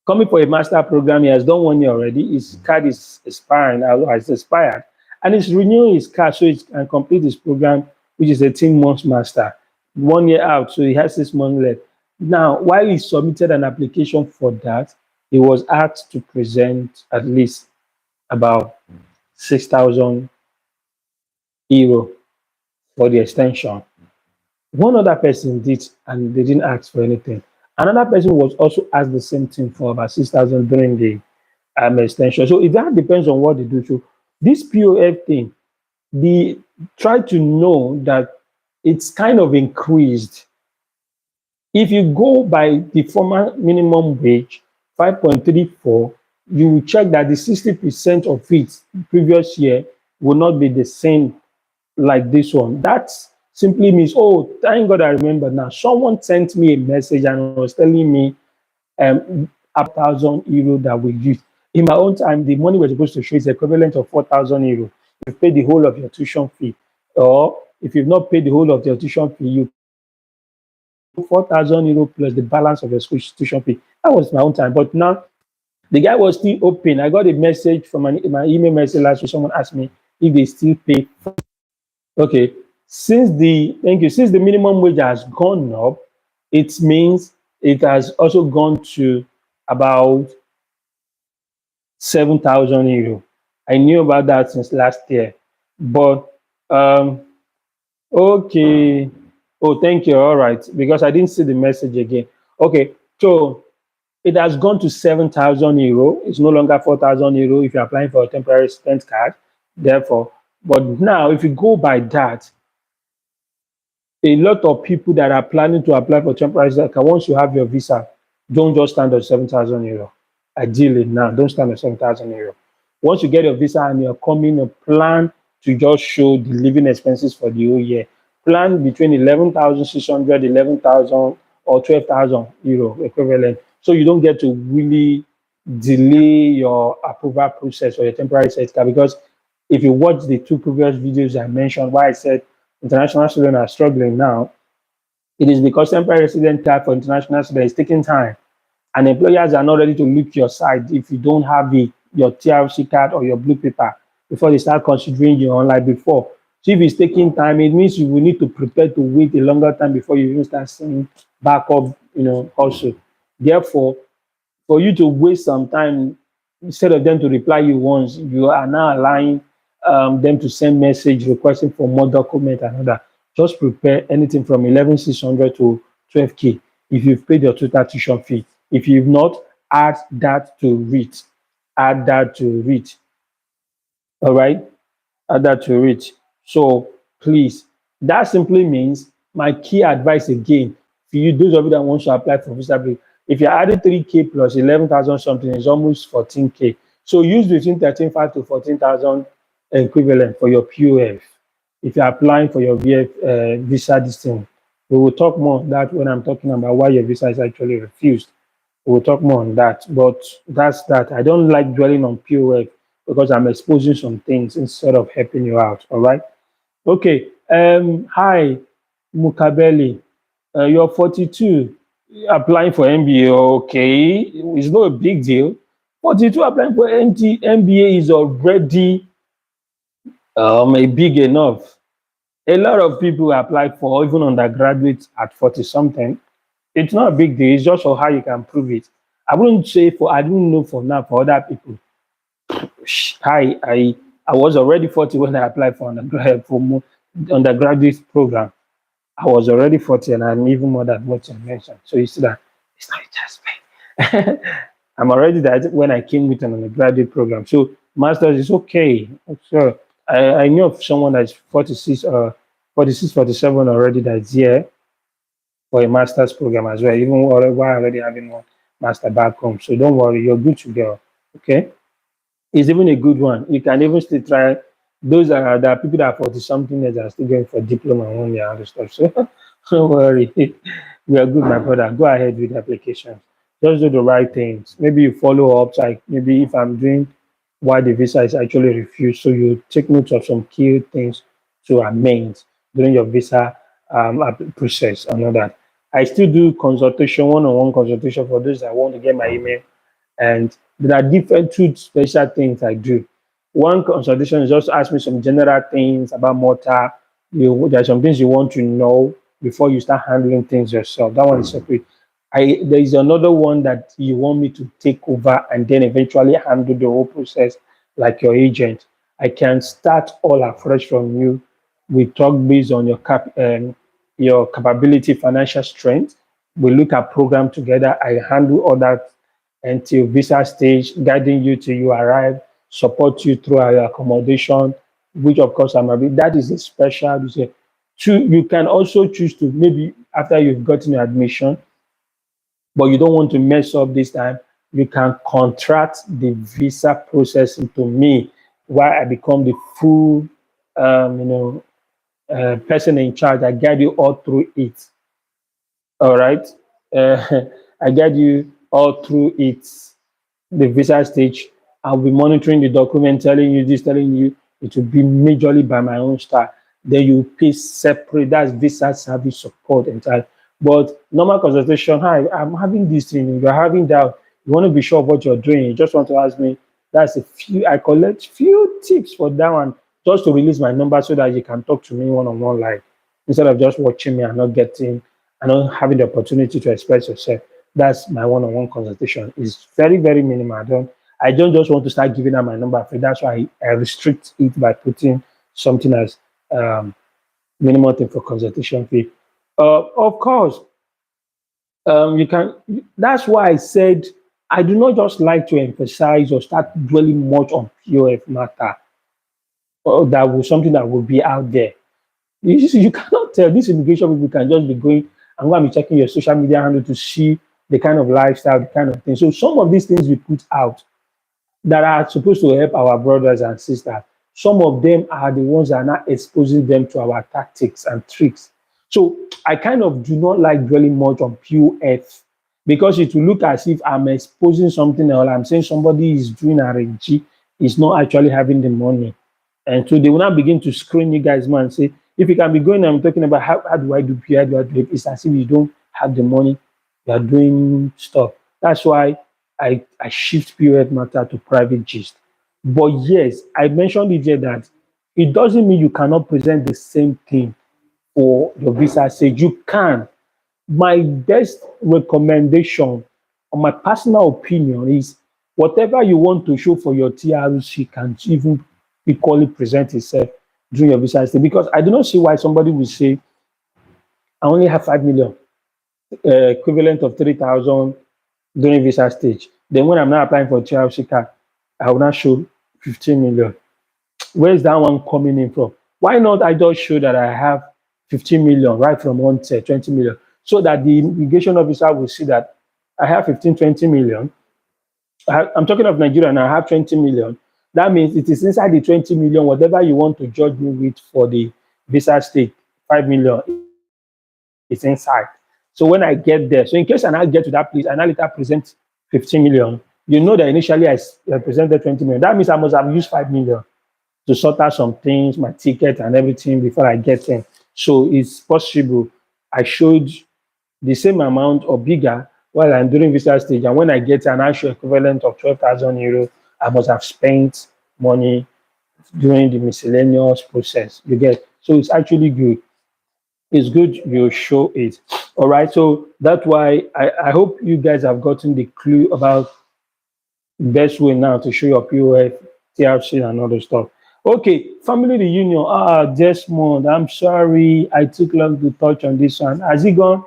Speaker 1: Coming for a master program, he has done 1 year already. His card is expiring, has expired, and he's renewing his card so he can complete his program, which is 18 months master. 1 year out, so he has 6 months left. Now, while he submitted an application for that, he was asked to present at least about 6,000 euro for the extension. One other person did, and they didn't ask for anything. Another person was also asked the same thing for about 6,000 during the extension. So that depends on what they do. So this POF thing, they try to know that it's kind of increased. If you go by the former minimum wage, 5.34, you will check that the 60% of it previous year will not be the same like this one. That simply means, oh, thank God I remember now. Someone sent me a message and was telling me 1,000 euro that we used. In my own time, the money we're supposed to show is equivalent of 4,000 euro. You've paid the whole of your tuition fee. Or if you've not paid the whole of your tuition fee, you 4,000 euro plus the balance of your school tuition fee. That was my own time. But now the guy was still open. I got a message from my email message last week. Someone asked me if they still pay. Okay. Since the minimum wage has gone up, it means it has also gone to about 7,000 euro. I knew about that since last year, but okay. Oh, thank you. All right, because I didn't see the message again. Okay, so it has gone to 7,000 euro. It's no longer 4,000 euro if you're applying for a temporary resident card. Therefore, But now, if you go by that, a lot of people that are planning to apply for temporary residence, once you have your visa, don't just stand on 7,000 euro. Ideally, now, don't stand on 7,000 euro. Once you get your visa and you're coming, a plan to just show the living expenses for the whole year. Plan between 11,600, 11,000, or 12,000 euro equivalent. So you don't get to really delay your approval process for your temporary set card, because if you watch the two previous videos I mentioned, why I said international students are struggling now, it is because temporary resident card for international students is taking time, and employers are not ready to look your side if you don't have your TRC card or your blue paper before they start considering you unlike before. So if it's taking time, it means you will need to prepare to wait a longer time before you even start seeing backup, also. Therefore, for you to waste some time, instead of them to reply you once, you are now allowing them to send message requesting for more document and all that. Just prepare anything from 11,600 to 12K if you've paid your total tuition fee. If you've not, add that to it. Add that to it. All right, add that to it. So please, that simply means my key advice again for you, those of you that want to apply for visa break, if you're adding 3K plus 11,000 something, it's almost 14K. So use between 13,500 to 14,000 equivalent for your POF. If you're applying for your visa, this thing, we will talk more on that when I'm talking about why your visa is actually refused. We'll talk more on that. But that's that. I don't like dwelling on POF because I'm exposing some things instead of helping you out. All right. Okay. Hi, Mukabeli. You're 42, applying for MBA. Okay, it's not a big deal. 42 applying for MBA is already a big enough. A lot of people apply for even undergraduates at 40 something. It's not a big deal. It's just for how you can prove it. I wouldn't say for, I don't know for now for other people. I was already 40 when I applied for undergraduate program. I was already 40 and I'm even more than what you mentioned. So you see that it's not just me. I'm already that when I came with an undergraduate program. So master's is okay. So I know of someone that's 46 46, 47 already that's here for a master's program as well, even while already having one master back home. So don't worry, you're good to go. Okay. It's even a good one. You can even still try. Those are there are people that are 40 something that are still going for diploma 1 year and other stuff. So don't worry. We are good, my brother. Go ahead with the application. Just do the right things. Maybe you follow up. Like maybe if I'm doing why the visa is actually refused, so you take note of some key things to amend during your visa process and all that. I still do consultation, one-on-one consultation for those that want to get my email, and there are different two special things I do. One consultation is just ask me some general things about Malta. There are some things you want to know before you start handling things yourself. That one is separate. There is another one that you want me to take over and then eventually handle the whole process like your agent. I can start all afresh from you. We talk based on your capability, financial strength. We look at program together. I handle all that until visa stage, guiding you till you arrive, support you through your accommodation, which of course I'm a bit, that is a special. You can also choose to maybe after you've gotten your admission, but you don't want to mess up this time, you can contract the visa processing to me while I become the full person in charge. I guide you all through it. All right. Uh, I guide you all through it, the visa stage. I'll be monitoring the document, telling you this, telling you it will be majorly by my own staff. Then you pay separate. That's visa service support entirely. But normal consultation, hi, I'm having this thing, you're having that. You want to be sure of what you're doing. You just want to ask me. That's a few. I collect few tips for that one, just to release my number so that you can talk to me one on one, like instead of just watching me and not getting and not having the opportunity to express yourself. That's my one-on-one consultation. It's very, very minimal. I don't just want to start giving out my number. That's why I restrict it by putting something as um, minimal thing for consultation fee. Of course, you can. That's why I said I do not just like to emphasize or start dwelling much on POF matter. or that was something that would be out there. You cannot tell. These immigration people can just be going and go and be checking your social media handle to see the kind of lifestyle, the kind of thing. So some of these things we put out that are supposed to help our brothers and sisters, some of them are the ones that are not exposing them to our tactics and tricks. So I kind of do not like dwelling much on POF because it will look as if I'm exposing something or I'm saying somebody is doing RNG, is not actually having the money. And so they will now begin to screen you guys, man, and say, if you can be going and talking about how do I do P, how do I do it, it's as if you don't have the money, you are doing stuff. That's why I shift period matter to private gist. But yes, I mentioned it here that it doesn't mean you cannot present the same thing for your visa stage. You can. My best recommendation, or my personal opinion, is whatever you want to show for your TRC can even equally present itself during your visa stage. Because I do not see why somebody will say, I only have 5 million, equivalent of 3,000 during visa stage. Then when I'm now applying for TRC card, I will not show 15 million. Where is that one coming in from? Why not I just show that I have 15 million right from onset, 20 million, so that the immigration officer will see that I have 15, 20 million. I'm talking of Nigeria and I have 20 million. That means it is inside the 20 million, whatever you want to judge me with for the visa state, 5 million is inside. So when I get there, so in case I now get to that place and I later present 15 million, you know that initially I presented 20 million. That means I must have used 5 million to sort out some things, my ticket and everything before I get in. So it's possible I showed the same amount or bigger while I'm during visa stage. And when I get an actual equivalent of 12,000 euro, I must have spent money during the miscellaneous process. You get, so it's actually good. It's good you show it. All right. So that's why I hope you guys have gotten the clue about best way now to show your POF, TRC, and other stuff. Okay, family reunion. Desmond, I'm sorry I took long to touch on this one. Has he gone?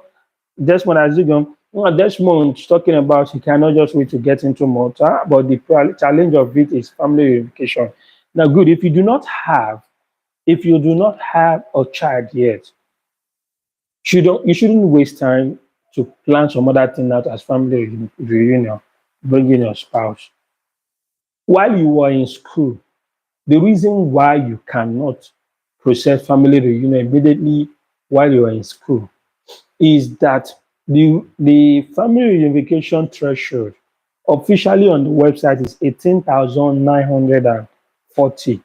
Speaker 1: Desmond, has he gone? Well, Desmond's talking about he cannot just wait to get into Malta, but the challenge of it is family reunification. Now, good, if you do not have a child yet, you shouldn't waste time to plan some other thing out as family reunion, bringing your spouse. While you are in school, the reason why you cannot process family reunion immediately while you are in school is that the family reunification threshold officially on the website is 18,940.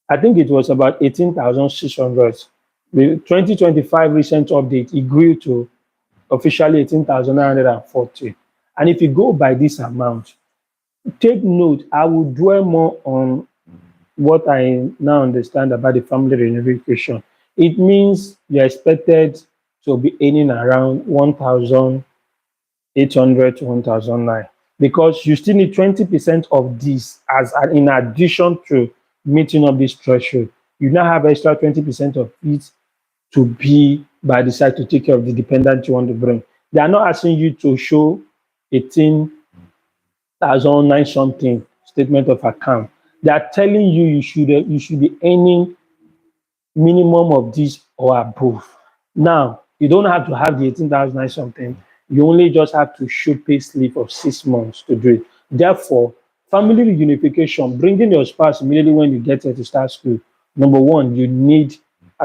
Speaker 1: I think it was about 18,600. The 2025 recent update, it grew to officially 18,940. And if you go by this amount, take note, I will dwell more on what I now understand about the family reunification. It means you're expected to be earning around 1,800 to 1,009 because you still need 20% of this as in addition to meeting up this threshold. You now have extra 20% of it to be by the side to take care of the dependent you want to bring. They are not asking you to show 18,009 something statement of account. They are telling you you should be earning minimum of this or above. Now, you don't have to have the 18,009 something. You only just have to show pay slip of 6 months to do it. Therefore, family reunification, bringing your spouse immediately when you get here to start school, number one, you need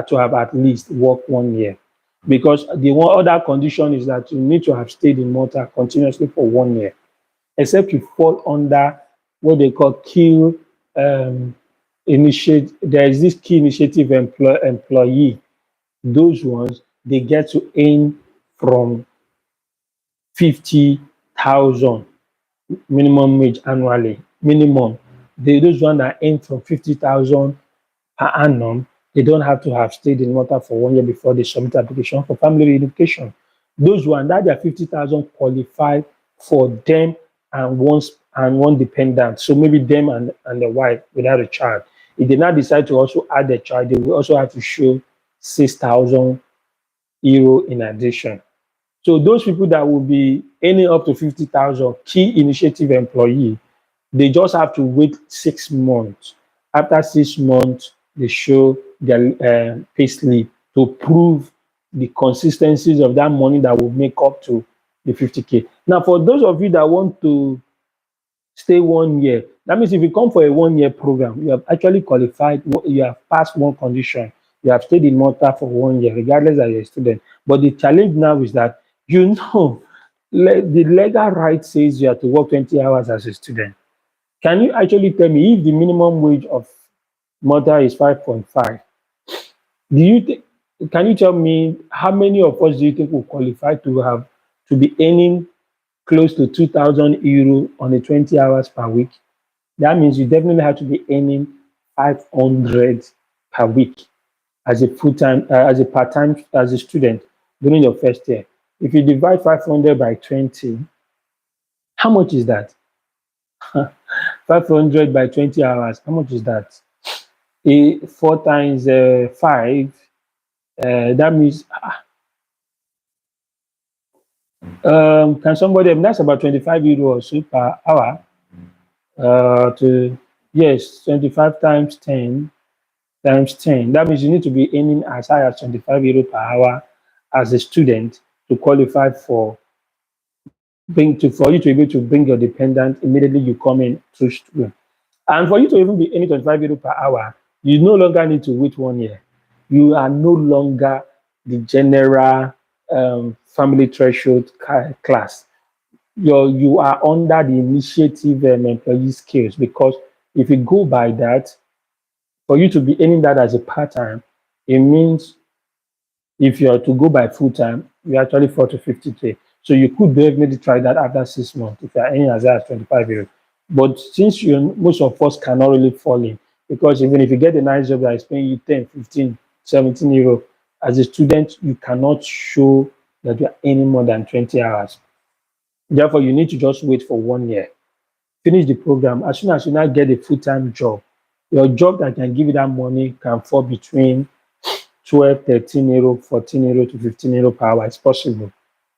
Speaker 1: to have at least worked 1 year. Because the one other condition is that you need to have stayed in Malta continuously for 1 year, except you fall under what they call key initiative. There is this key initiative employee. Those ones they get to earn from 50,000 minimum wage annually. Minimum. Those ones that earn from 50,000 per annum, they don't have to have stayed in Malta for 1 year before they submit application for family reunification. Those ones that are 50,000 qualify for them and one dependent. So maybe them and the wife without a child. If they now decide to also add a child, they will also have to show 6,000 euro in addition. So those people that will be earning up to 50,000 key initiative employee, they just have to wait 6 months After 6 months, they show their pay slip to prove the consistencies of that money that will make up to the 50K. Now, for those of you that want to stay 1 year, that means if you come for a 1 year program, you have actually qualified, you have passed one condition, you have stayed in Malta for 1 year, regardless that you're a student. But the challenge now is that, you know, the legal right says you have to work 20 hours as a student. Can you actually tell me if the minimum wage of Malta is 5.5? Do you think? Can you tell me how many of us do you think will qualify to be earning close to 2,000 euro on a 20 hours per week? That means you definitely have to be earning 500 per week as a full time, as a part time, as a student during your first year. If you divide 500 by 20, how much is that? 500 by 20 hours, how much is that? 4 times 5, that means, can somebody, that's about 25 euro or so per hour. To Yes, 25 times 10 times 10. That means you need to be earning as high as 25 euro per hour as a student to qualify for you to be able to bring your dependent immediately you come in to school. And for you to even be earning 25 euro per hour, you no longer need to wait 1 year. You are no longer the general family threshold class. You are under the initiative employee skills, because if you go by that, for you to be earning that as a part time, it means if you are to go by full time, you actually fall to 50K. So you could definitely try that after 6 months if you are earning as high as 25 euros. But since most of us cannot really fall in, because even if you get a nice job that is paying you 10, 15, 17 euro, as a student, you cannot show that you are earning more than 20 hours. Therefore, you need to just wait for 1 year, finish the program. As soon as you now get a full time job, your job that can give you that money can fall between 12, 13 euro, 14 euro to 15 euro per hour. It's possible.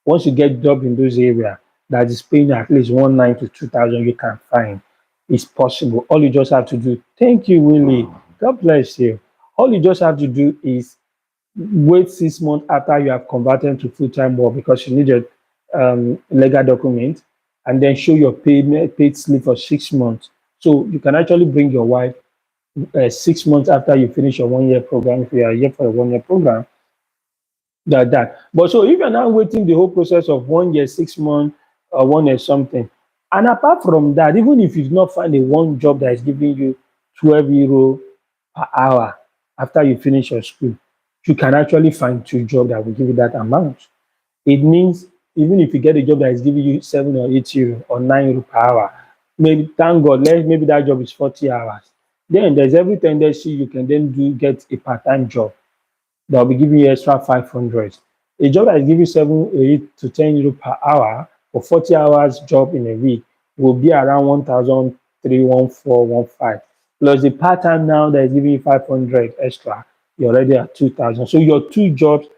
Speaker 1: Once you get job in those areas that is paying at least 1,900 to 2,000, you can find. It's possible. All you just have to do, thank you, Willie. God bless you. All you just have to do is wait 6 months after you have converted to full-time work, because you need a legal document, and then show your paid slip for 6 months. So you can actually bring your wife 6 months after you finish your 1 year program, if you are here for a 1 year program, that. But so if you're now waiting the whole process of 1 year, 6 months, or 1 year something, and apart from that, even if you not find a one job that is giving you 12 euro per hour after you finish your school, you can actually find two jobs that will give you that amount. It means even if you get a job that is giving you 7 or 8 euro or 9 euro per hour, maybe thank God, maybe that job is 40 hours. Then there's every tendency you can then get a part-time job that will be giving you extra 500. A job that is giving 7, 8 to 10 euro per hour for 40 hours job in a week will be around 1,003, 1,415. Plus the part-time now that is giving you 500 extra, you're already at 2,000. So your two jobs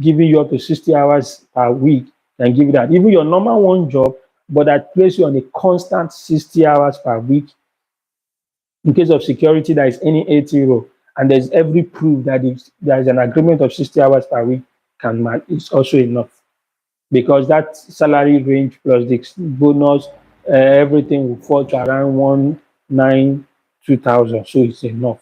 Speaker 1: giving you up to 60 hours per week can give you that. Even your normal one job, but that place you on a constant 60 hours per week, in case of security, that is any 8 euro, and there's every proof that if there is an agreement of 60 hours per week, can match, it's also enough, because that salary range plus the bonus, everything will fall to around 1,920,000. So it's enough.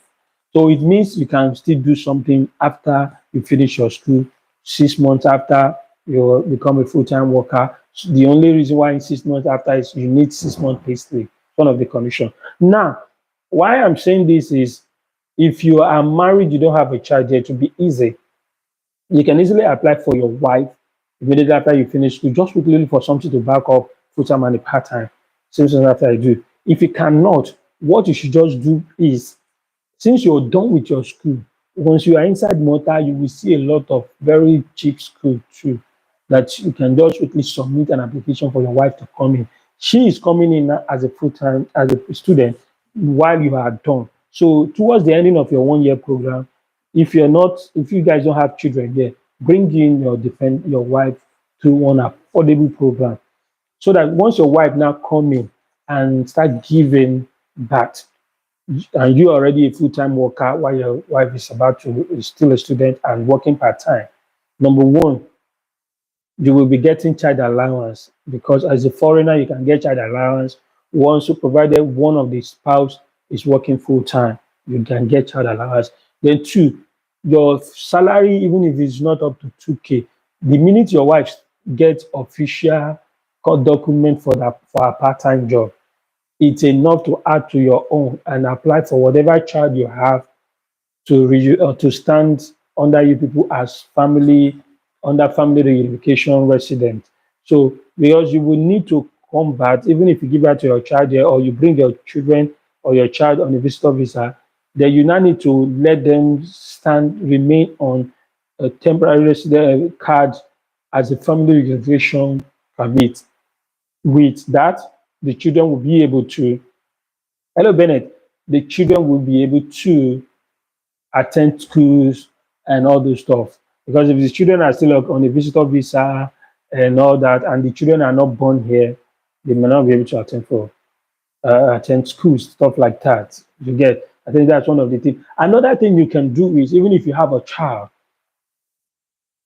Speaker 1: So it means you can still do something after you finish your school, 6 months after you become a full-time worker. So the only reason why in 6 months after is you need 6 months pay slip, one of the conditions. Now, why I'm saying this is, if you are married, you don't have a child yet, to be easy, you can easily apply for your wife immediately after you finish school. Just quickly look for something to back up full time and part time. Same thing after I do. If you cannot, what you should just do is, since you're done with your school, once you are inside Malta, you will see a lot of very cheap school too, that you can just quickly submit an application for your wife to come in. She is coming in as a full time, as a student, while you are done. So towards the ending of your 1 year program, if you guys don't have children yet, bring in your wife to one affordable program, so that once your wife now come in and start giving birth, and you already a full-time worker while your wife is about to is still a student and working part-time, number one, you will be getting child allowance because as a foreigner you can get child allowance once, provided one of the spouse is working full-time, you can get child allowance. Then two, your salary, even if it's not up to 2K, the minute your wife gets official court document for that for a part-time job, it's enough to add to your own and apply for whatever child you have to stand under you people as family under family reunification resident. So because you will need to come back, even if you give that to your child here or you bring your children or your child on a visitor visa, then you now need to let them stand remain on a temporary resident card as a family reunification permit. With that, the children will be able to hello Bennett, the children will be able to attend schools and all those stuff. Because if the children are still on a visitor visa and all that, and the children are not born here, they may not be able to attend schools, stuff like that. You get? I think that's one of the things. Another thing you can do is even if you have a child,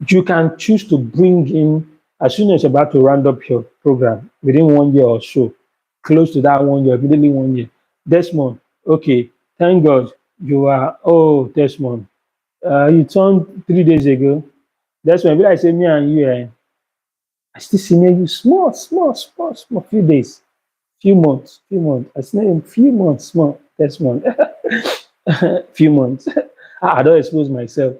Speaker 1: you can choose to bring in as soon as you're about to round up your program within 1 year or so, close to that 1 year, immediately 1 year. Desmond, okay, thank God you are. Oh, Desmond, you turned 3 days ago. That's when I say me and you, I still see you small, small, small, small, few days, few months. I see you few months, small, Desmond, few months. I don't expose myself.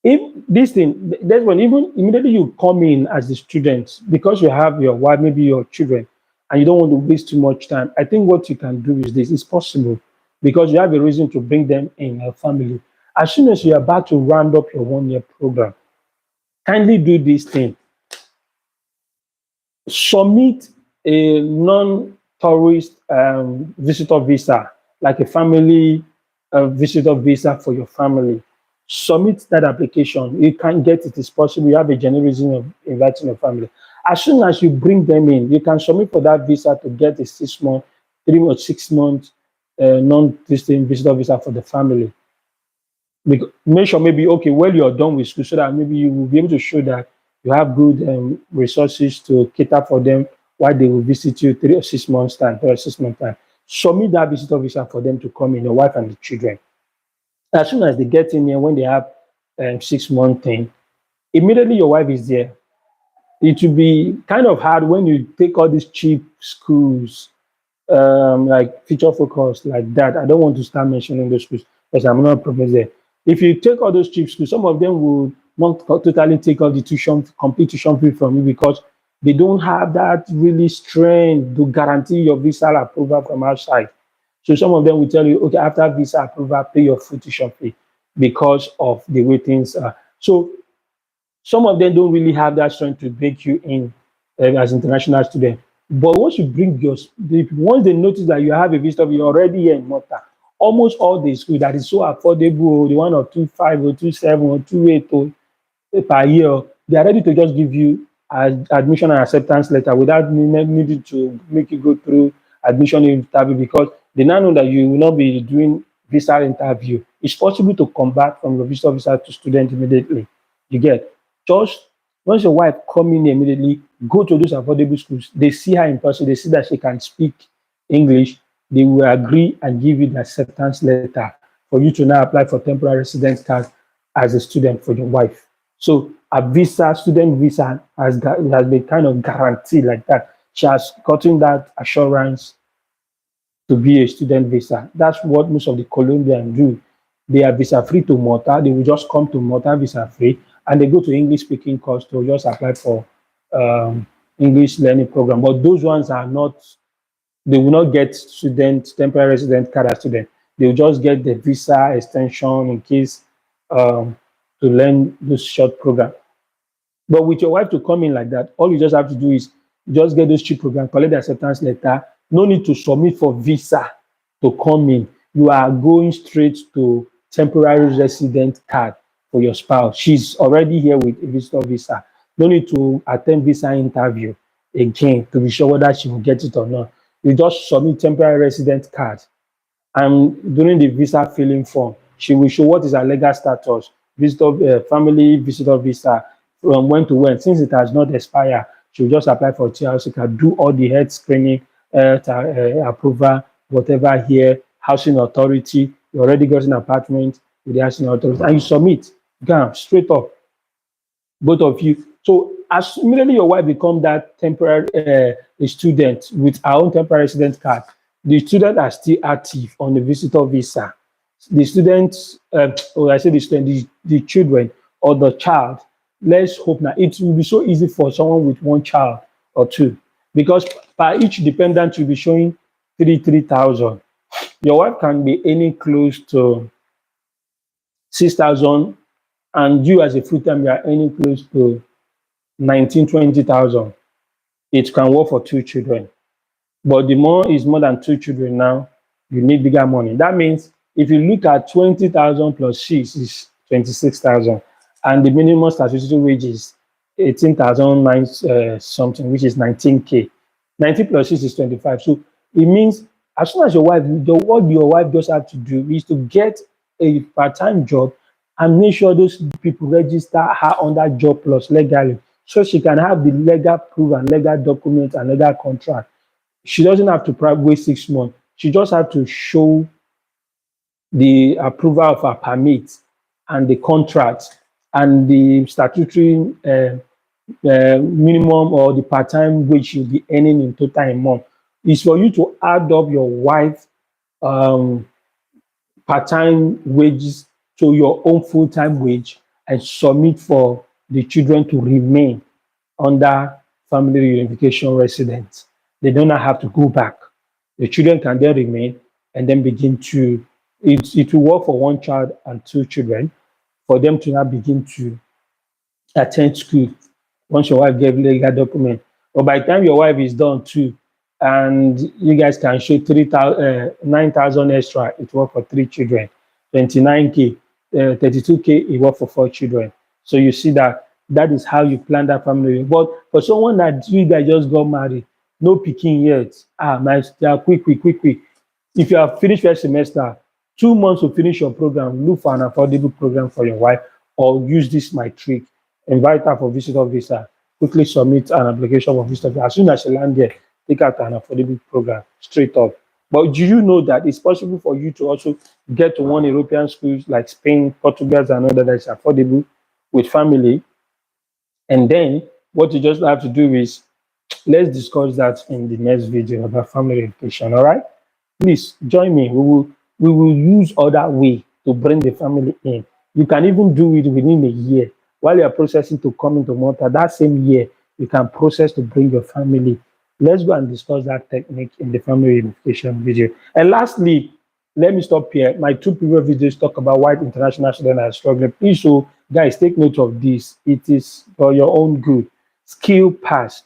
Speaker 1: If this thing, that's when even immediately you come in as the student because you have your wife, maybe your children, and you don't want to waste too much time. I think what you can do is this: it's possible because you have a reason to bring them in your family. As soon as you're about to round up your 1 year program, kindly do this thing: submit a non-tourist visitor visa, like a family visitor visa for your family. Submit that application. You can get it. It's possible. You have a genuine reason of inviting your family. As soon as you bring them in, you can submit for that visa to get a 6 month, 3 or 6 months non-visiting visitor visa for the family. Make sure maybe okay when you're done with school so that maybe you will be able to show that you have good resources to cater for them while they will visit you 3 or 6 months time 3 or 6 months time. Submit that visitor visa for them to come in, your wife and the children. As soon as they get in here, when they have 6 month thing, immediately your wife is there. It will be kind of hard when you take all these cheap schools like feature focus like that. I don't want to start mentioning those schools because I'm not a professor there. If you take all those cheap schools, some of them will not totally take all the tuition, complete tuition fee from you because they don't have that really strength to guarantee your visa approval from outside. So some of them will tell you, okay, after visa approval, pay your full tuition fee because of the way things are. So some of them don't really have that strength to break you in as international student. But once you bring once they notice that you have a visitor, you're already here in Malta. Almost all the school that is so affordable, the one or 2.5 or 2.7 or 2.8 or per year, they are ready to just give you admission and acceptance letter without needing to make you go through admission interview because they now know that you will not be doing visa interview. It's possible to convert from your visitor visa to student immediately. You get just once your wife come in immediately, go to those affordable schools. They see her in person. They see that she can speak English. They will agree and give you the acceptance letter for you to now apply for temporary residence card as a student for your wife. So a visa, student visa, has been kind of guaranteed like that. She has gotten that assurance to be a student visa. That's what most of the Colombians do. They are visa free to Malta. They will just come to Malta visa free and they go to English speaking course to just apply for um, English learning program. But those ones are not, they will not get student, temporary resident card as student. They will just get the visa extension in case um, to learn this short program. But with your wife to come in like that, all you just have to do is just get those cheap programs, collect the acceptance letter. No need to submit for visa to come in. You are going straight to temporary resident card for your spouse. She's already here with a visitor visa. No need to attend visa interview again to be sure whether she will get it or not. You just submit temporary resident card And during the visa filling form, she will show what is her legal status, visitor, family visitor visa, from when to when. Since it has not expired, she will just apply for TRC, can do all the health screening, approval, whatever here, housing authority. You already got an apartment with the housing authority, and you submit, bam, straight up, both of you. So as immediately your wife become that temporary a student with her own temporary resident card, the student are still active on the visitor visa. The students, or I say the student, the children or the child, let's hope now it will be so easy for someone with one child or two, because per each dependent will be showing 3,000. Your wife can be earning close to 6,000, and you as a full time you are earning close to 19, 20,000. It can work for two children. But the more is more than two children now, you need bigger money. That means if you look at 20,000 plus 6 is 26,000. And the minimum statutory wage is 18,009 something, which is 19K. 19 plus 6 is 25. So it means as soon as your wife, what your wife just have to do is to get a part-time job and make sure those people register her under job plus legally, so she can have the legal proof and legal document and legal contract. She doesn't have to wait 6 months. She just have to show the approval of her permit and the contract and the statutory minimum or the part-time wage she'll be earning in total a month. Is for you to add up your wife um, part-time wages to your own full-time wage and submit for the children to remain under family reunification residence. They do not have to go back. The children can then remain and then begin to, it will work for one child and two children for them to now begin to attend school once your wife gave legal document. But by the time your wife is done too, and you guys can show 9,000 extra, it work for three children, 29K, 32K, it work for four children. So you see that that is how you plan that family. But for someone that you guys just got married, no picking yet, my, they are quick. If you have finished first semester, 2 months to finish your program, look for an affordable program for your wife, or use this my trick, invite her for visitor visa, quickly submit an application for visitor visa. As soon as you land there, take out an affordable program straight up. But do you know that it's possible for you to also get to one European schools like Spain, Portugal, and other that is affordable with family? And then what you just have to do is, let's discuss that in the next video about family education. All right, please join me. We will use other way to bring the family in. You can even do it within a year while you are processing to come into Malta. That same year you can process to bring your family. Let's go and discuss that technique in the family unification video. And lastly, let me stop here. My two previous videos talk about why international students are struggling. Please, so guys, take note of this. It is for your own good. Skill pass.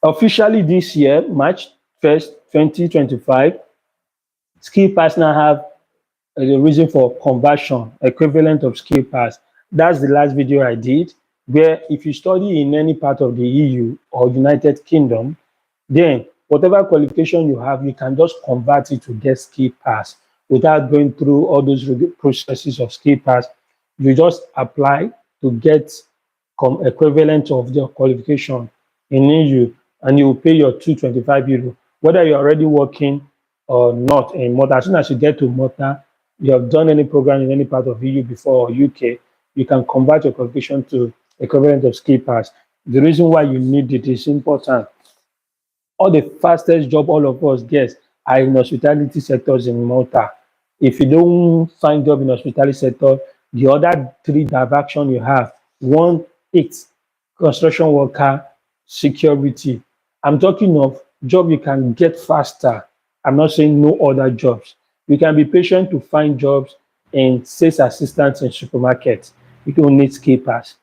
Speaker 1: Officially this year, March 1st, 2025, skill pass now have the reason for conversion, equivalent of skill pass. That's the last video I did, where if you study in any part of the EU or United Kingdom, then whatever qualification you have, you can just convert it to get skill pass without going through all those processes of skill pass. You just apply to get equivalent of the qualification in EU, and you will pay your 225 euro, whether you're already working or not in Malta. As soon as you get to Malta, you have done any program in any part of EU before or UK, you can convert your qualification to equivalent of skill pass. The reason why you need it is important. All the fastest job all of us get are in hospitality sectors in Malta. If you don't find job in hospitality sector, the other three diversion you have, one, it's construction worker, security. I'm talking of job you can get faster. I'm not saying no other jobs. You can be patient to find jobs in sales assistants in supermarkets. You don't need skill pass.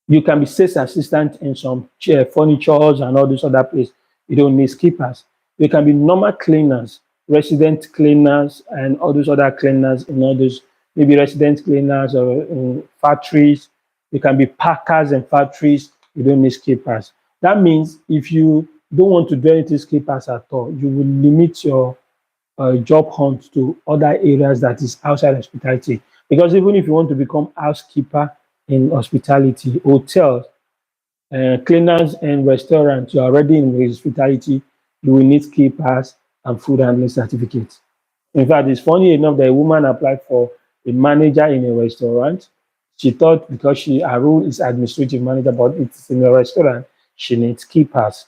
Speaker 1: You can be sales assistant in some furnitures and all those other places. You don't need skippers. You can be normal cleaners, resident cleaners, and all those other cleaners in all those, maybe resident cleaners or in factories. You can be packers in factories. You don't need skippers. That means if you don't want to do anything skill pass at all, you will limit your job hunt to other areas that is outside hospitality. Because even if you want to become housekeeper in hospitality, hotels, cleaners and restaurants, you're already in hospitality, you will need skill pass and food handling certificate. In fact, it's funny enough that a woman applied for a manager in a restaurant. She thought because her role is administrative manager, but it's in a restaurant, she needs skill pass.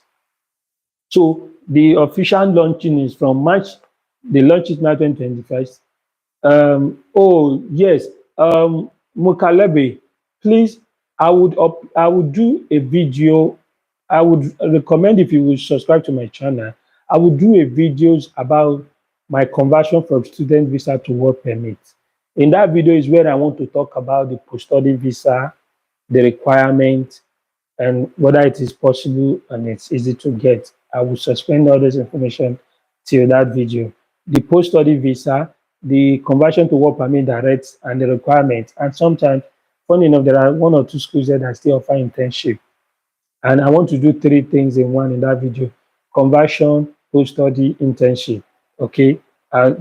Speaker 1: So the official launching is from March. The launch is now 2025. Oh yes, Mukalebe, please. I would do a video. I would recommend if you will subscribe to my channel. I would do a videos about my conversion from student visa to work permit. In that video is where I want to talk about the post-study visa, the requirement, and whether it is possible and it's easy to get. I will suspend all this information till that video. The post-study visa, the conversion to work permit direct, and the requirement. And sometimes, funny enough, there are one or two schools that still offer internship. And I want to do three things in one in that video: conversion, post-study, internship. Okay.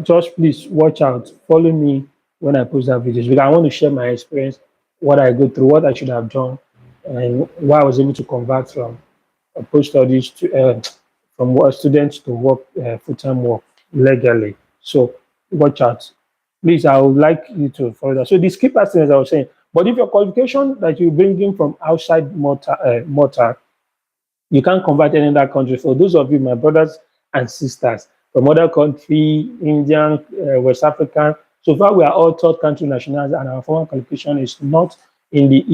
Speaker 1: Just please watch out. Follow me when I post that videos because I want to share my experience, what I go through, what I should have done, and why I was able to convert from post studies to from work students to work full-time work legally. So watch out. Please, I would like you to follow that. So the skip as I was saying, but if your qualification that you bring in from outside Malta, you can't convert any other country. For those of you, my brothers and sisters from other country, Indian, West African, so far we are all third country nationals, and our formal qualification is not in the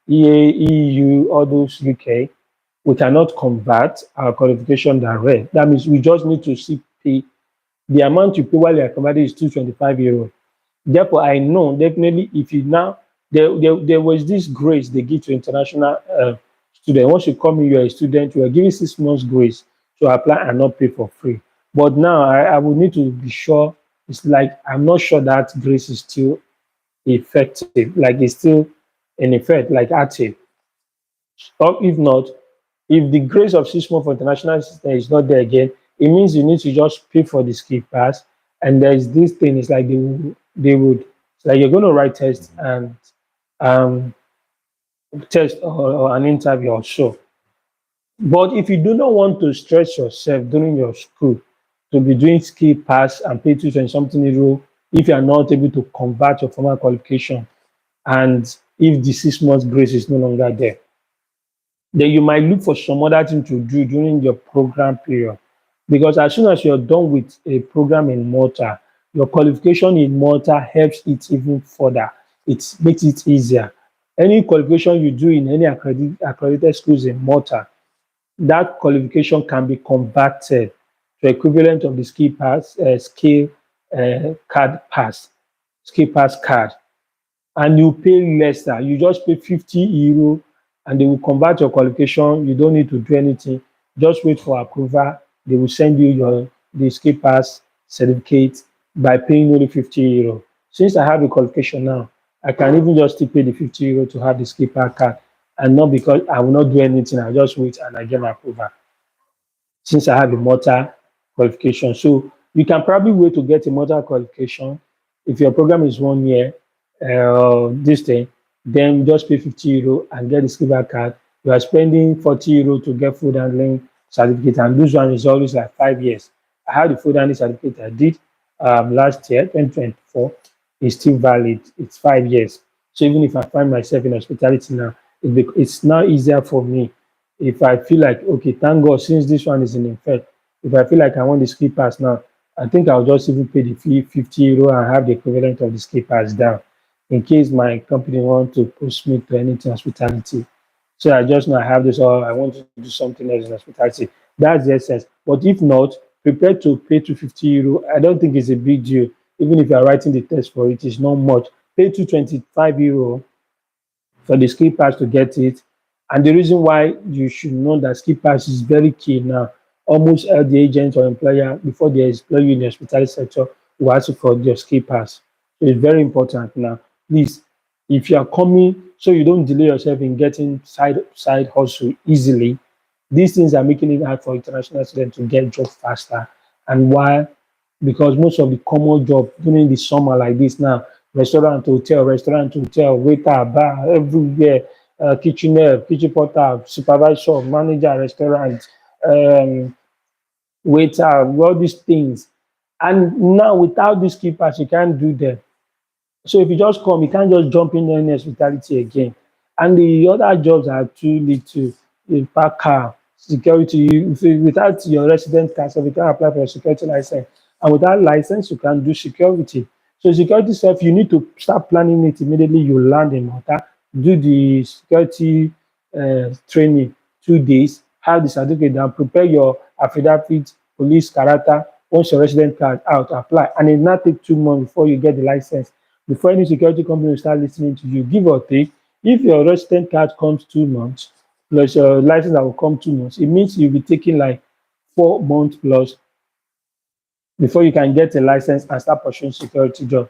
Speaker 1: EU, all those UK. We cannot convert our qualification direct. That means we just need to see pay. The amount you pay while you are converting is 225 euros. Therefore, I know definitely if you now there was this grace they give to international students. Once you come in, you are a student, you are given 6 months grace to apply and not pay for free. But now I would need to be sure. It's like I'm not sure that grace is still effective, like it's still in effect, like active. Or if not, if the grace of 6 months for international system is not there again, it means you need to just pay for the skill pass. And there's this thing, it's like they would it's like you're going to write test and um, test or an interview or so. But if you do not want to stress yourself during your school to be doing skill pass and pay 220 something euro, if you are not able to convert your formal qualification, and if the 6 months grace is no longer there, then you might look for some other thing to do during your program period. Because as soon as you're done with a program in Malta, your qualification in Malta helps it even further. It makes it easier. Any qualification you do in any accredited schools in Malta, that qualification can be converted to equivalent of the skill card pass, skill pass card, and you pay lesser. You just pay 50 euro and they will convert your qualification. You don't need to do anything. Just wait for approval. They will send you your the skill pass certificate by paying only 50 euro. Since I have a qualification now, I can even just still pay the 50 euro to have the skill pass card, and not because I will not do anything. I just wait and I get my approval since I have a motor qualification. So you can probably wait to get a motor qualification. If your program is 1 year, this thing, then you just pay 50 euro and get the silver card. You are spending 40 euro to get food handling certificate, and this one is always like 5 years. I have the food handling certificate I did last year, 2024. It's still valid. It's 5 years. So even if I find myself in hospitality now, it's now easier for me. If I feel like, okay, thank God, since this one is in effect, if I feel like I want the ski pass now, I think I'll just even pay the fee 50 euro and have the equivalent of the ski pass down in case my company want to push me to anything hospitality. So I just know I have this, or I want to do something else in hospitality. That's the essence. But if not, prepare to pay 250 euro. I don't think it's a big deal. Even if you're writing the test for it, it's not much. Pay 225 euro for the ski pass to get it. And the reason why you should know that ski pass is very key now. Almost every agent or employer, before they employ you in the hospitality sector, will ask you for your ski pass. So it's very important now. Please, if you are coming, so you don't delay yourself in getting side hustle easily, These things are making it hard for international students to get jobs faster. And why? Because most of the common job during the summer like this now, restaurant, hotel, waiter, bar, everywhere, kitchen help, kitchen porter, supervisor, manager, restaurant, um, waiter, all these things. And now without these keepers, you can't do them. So if you just come, you can't just jump in any hospitality again. And the other jobs are too little. You park car, security. Without your resident card, so you can apply for a security license. And without license, you can do security. So security stuff, you need to start planning it immediately. You land in Malta, do the security training 2 days, have the certificate down, prepare your affidavit, police character. Once your resident card out, apply. And it not take 2 months before you get the license, before any security company will start listening to you. Give or take, if your resident card comes 2 months, plus your license that will come 2 months, it means you'll be taking like 4 months plus before you can get a license and start pursuing security job.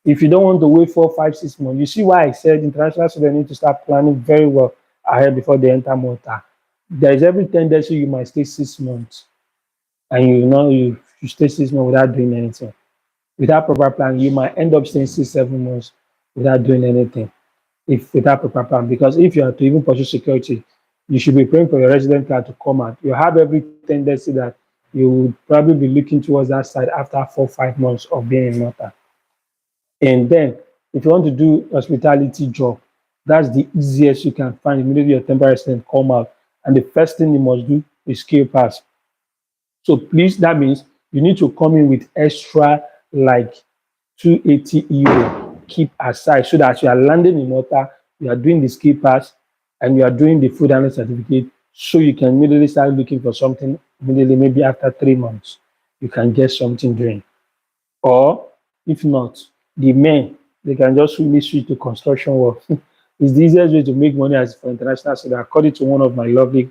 Speaker 1: If you don't want to wait 4, 5, 6 months, you see why I said international students need to start planning very well ahead before they enter Malta. There is every tendency you might stay 6 months, and you stay 6 months without doing anything. Without proper plan, you might end up staying 6, 7 months without doing anything. If without proper plan, because if you are to even pursue security, you should be praying for your resident card to come out. You have every tendency that you would probably be looking towards that side after 4, 5 months of being in Malta. And then, if you want to do hospitality job, that's the easiest you can find. Immediately your temporary resident come out, and the first thing you must do is skill pass. So please, that means you need to come in with extra like 280 euro keep aside, so that you are landing in Malta, you are doing the skill pass, and you are doing the food handling certificate, so you can immediately start looking for something immediately, maybe after 3 months, you can get something doing. Or if not, the men, they can just really switch to construction work. It's the easiest way to make money as for international student, according to one of my lovely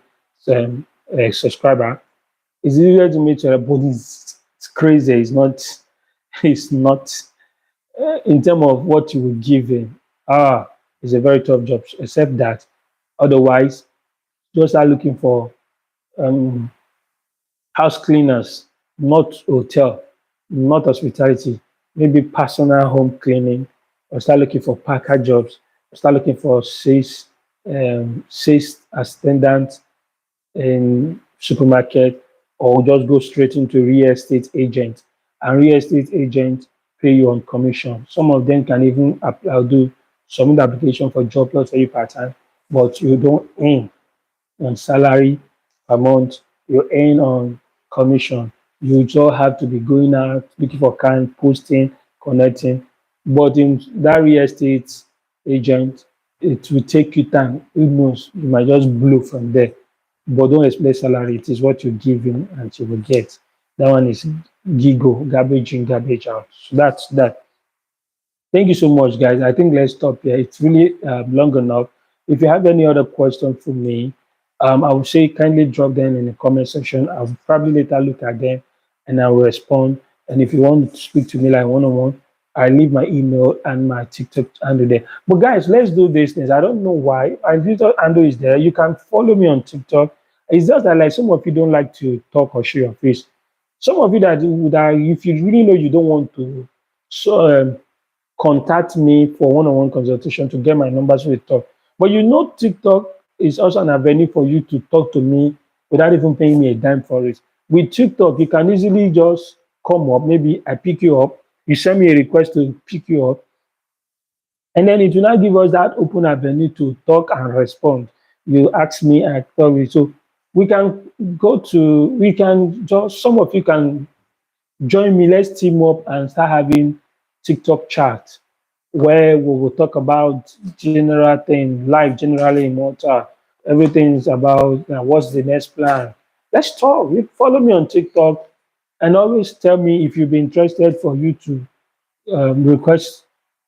Speaker 1: subscriber. It's easier to make sure, but it's crazy. It's not. It's not in terms of what you will give him. It's a very tough job. Except that, otherwise, just start looking for um, house cleaners, not hotel, not hospitality, maybe personal home cleaning, or start looking for packer jobs, or start looking for sales attendant in supermarket, or just go straight into real estate agent. And real estate agent pay you on commission. Some of them can even do submit application for job lots for you part time, but you don't earn on salary per month, you earn on commission. You just have to be going out, looking for client, posting, connecting. But in that real estate agent, it will take you time. Who knows? You might just blow from there. But don't expect salary. It is what you give in and you will get. That one is gigo, garbage in, garbage out. So that's that. Thank you so much, guys. I think let's stop here. It's really long enough. If you have any other question for me, I would say kindly drop them in the comment section. I'll probably later look at them and I will respond. And if you want to speak to me like one on one, I leave my email and my TikTok handle there. But guys, let's do these things. I don't know why. My TikTok handle is there. You can follow me on TikTok. It's just that like some of you don't like to talk or show your face. Some of you that if you really know you don't want to, so contact me for one-on-one consultation to get my numbers with talk. But TikTok is also an avenue for you to talk to me without even paying me a dime for it. With TikTok, you can easily just come up. Maybe I pick you up. You send me a request to pick you up. And then it will not give us that open avenue to talk and respond. You ask me, I tell you. So we can just, some of you can join me. Let's team up and start having TikTok chat where we will talk about general thing, life generally in Malta. Everything's about what's the next plan. Let's talk. You follow me on TikTok and always tell me if you've been interested for you to request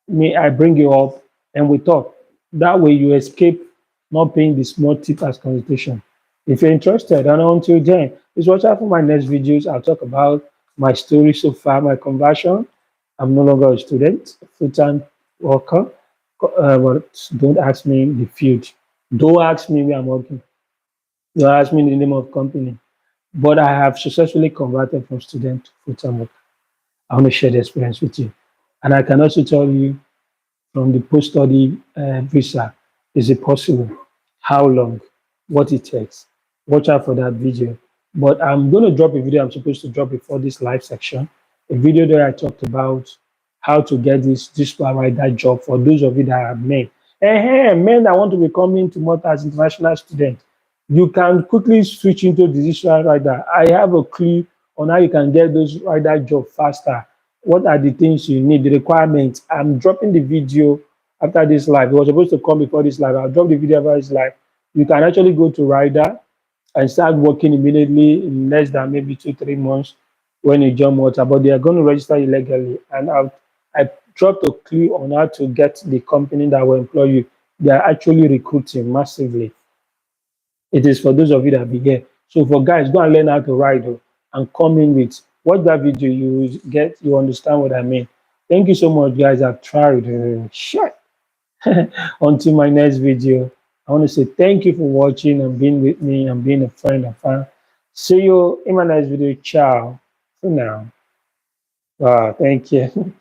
Speaker 1: me. I bring you up and we talk. That way you escape not paying the small tip as consultation. If you're interested, and until then, please watch out for my next videos. I'll talk about my story so far, my conversion. I'm no longer a student, full-time worker. But don't ask me the field. Don't ask me where I'm working. You ask me the name of company, but I have successfully converted from student to full-time worker. I want to share the experience with you. And I can also tell you from the post-study visa, is it possible? How long? What it takes? Watch out for that video. But I'm going to drop a video I'm supposed to drop before this live section, a video that I talked about how to get this digital rider job for those of you that are men. Men that want to be coming to Malta as international students, you can quickly switch into the digital rider. I have a clue on how you can get those rider job faster. What are the things you need, the requirements? I'm dropping the video after this live. It was supposed to come before this live. I'll drop the video after this live. You can actually go to rider and start working immediately in less than maybe 2 3 months when you join Malta. But they are going to register you legally. And I dropped a clue on how to get the company that will employ you. They are actually recruiting massively. It is for those of you that be here. So for guys, go and learn how to ride and come in with watch that video. You understand what I mean. Thank you so much, guys. I've tried. Shit. Until my next video, I want to say thank you for watching and being with me and being a friend and fan. See you in my next video. Ciao for now. Thank you.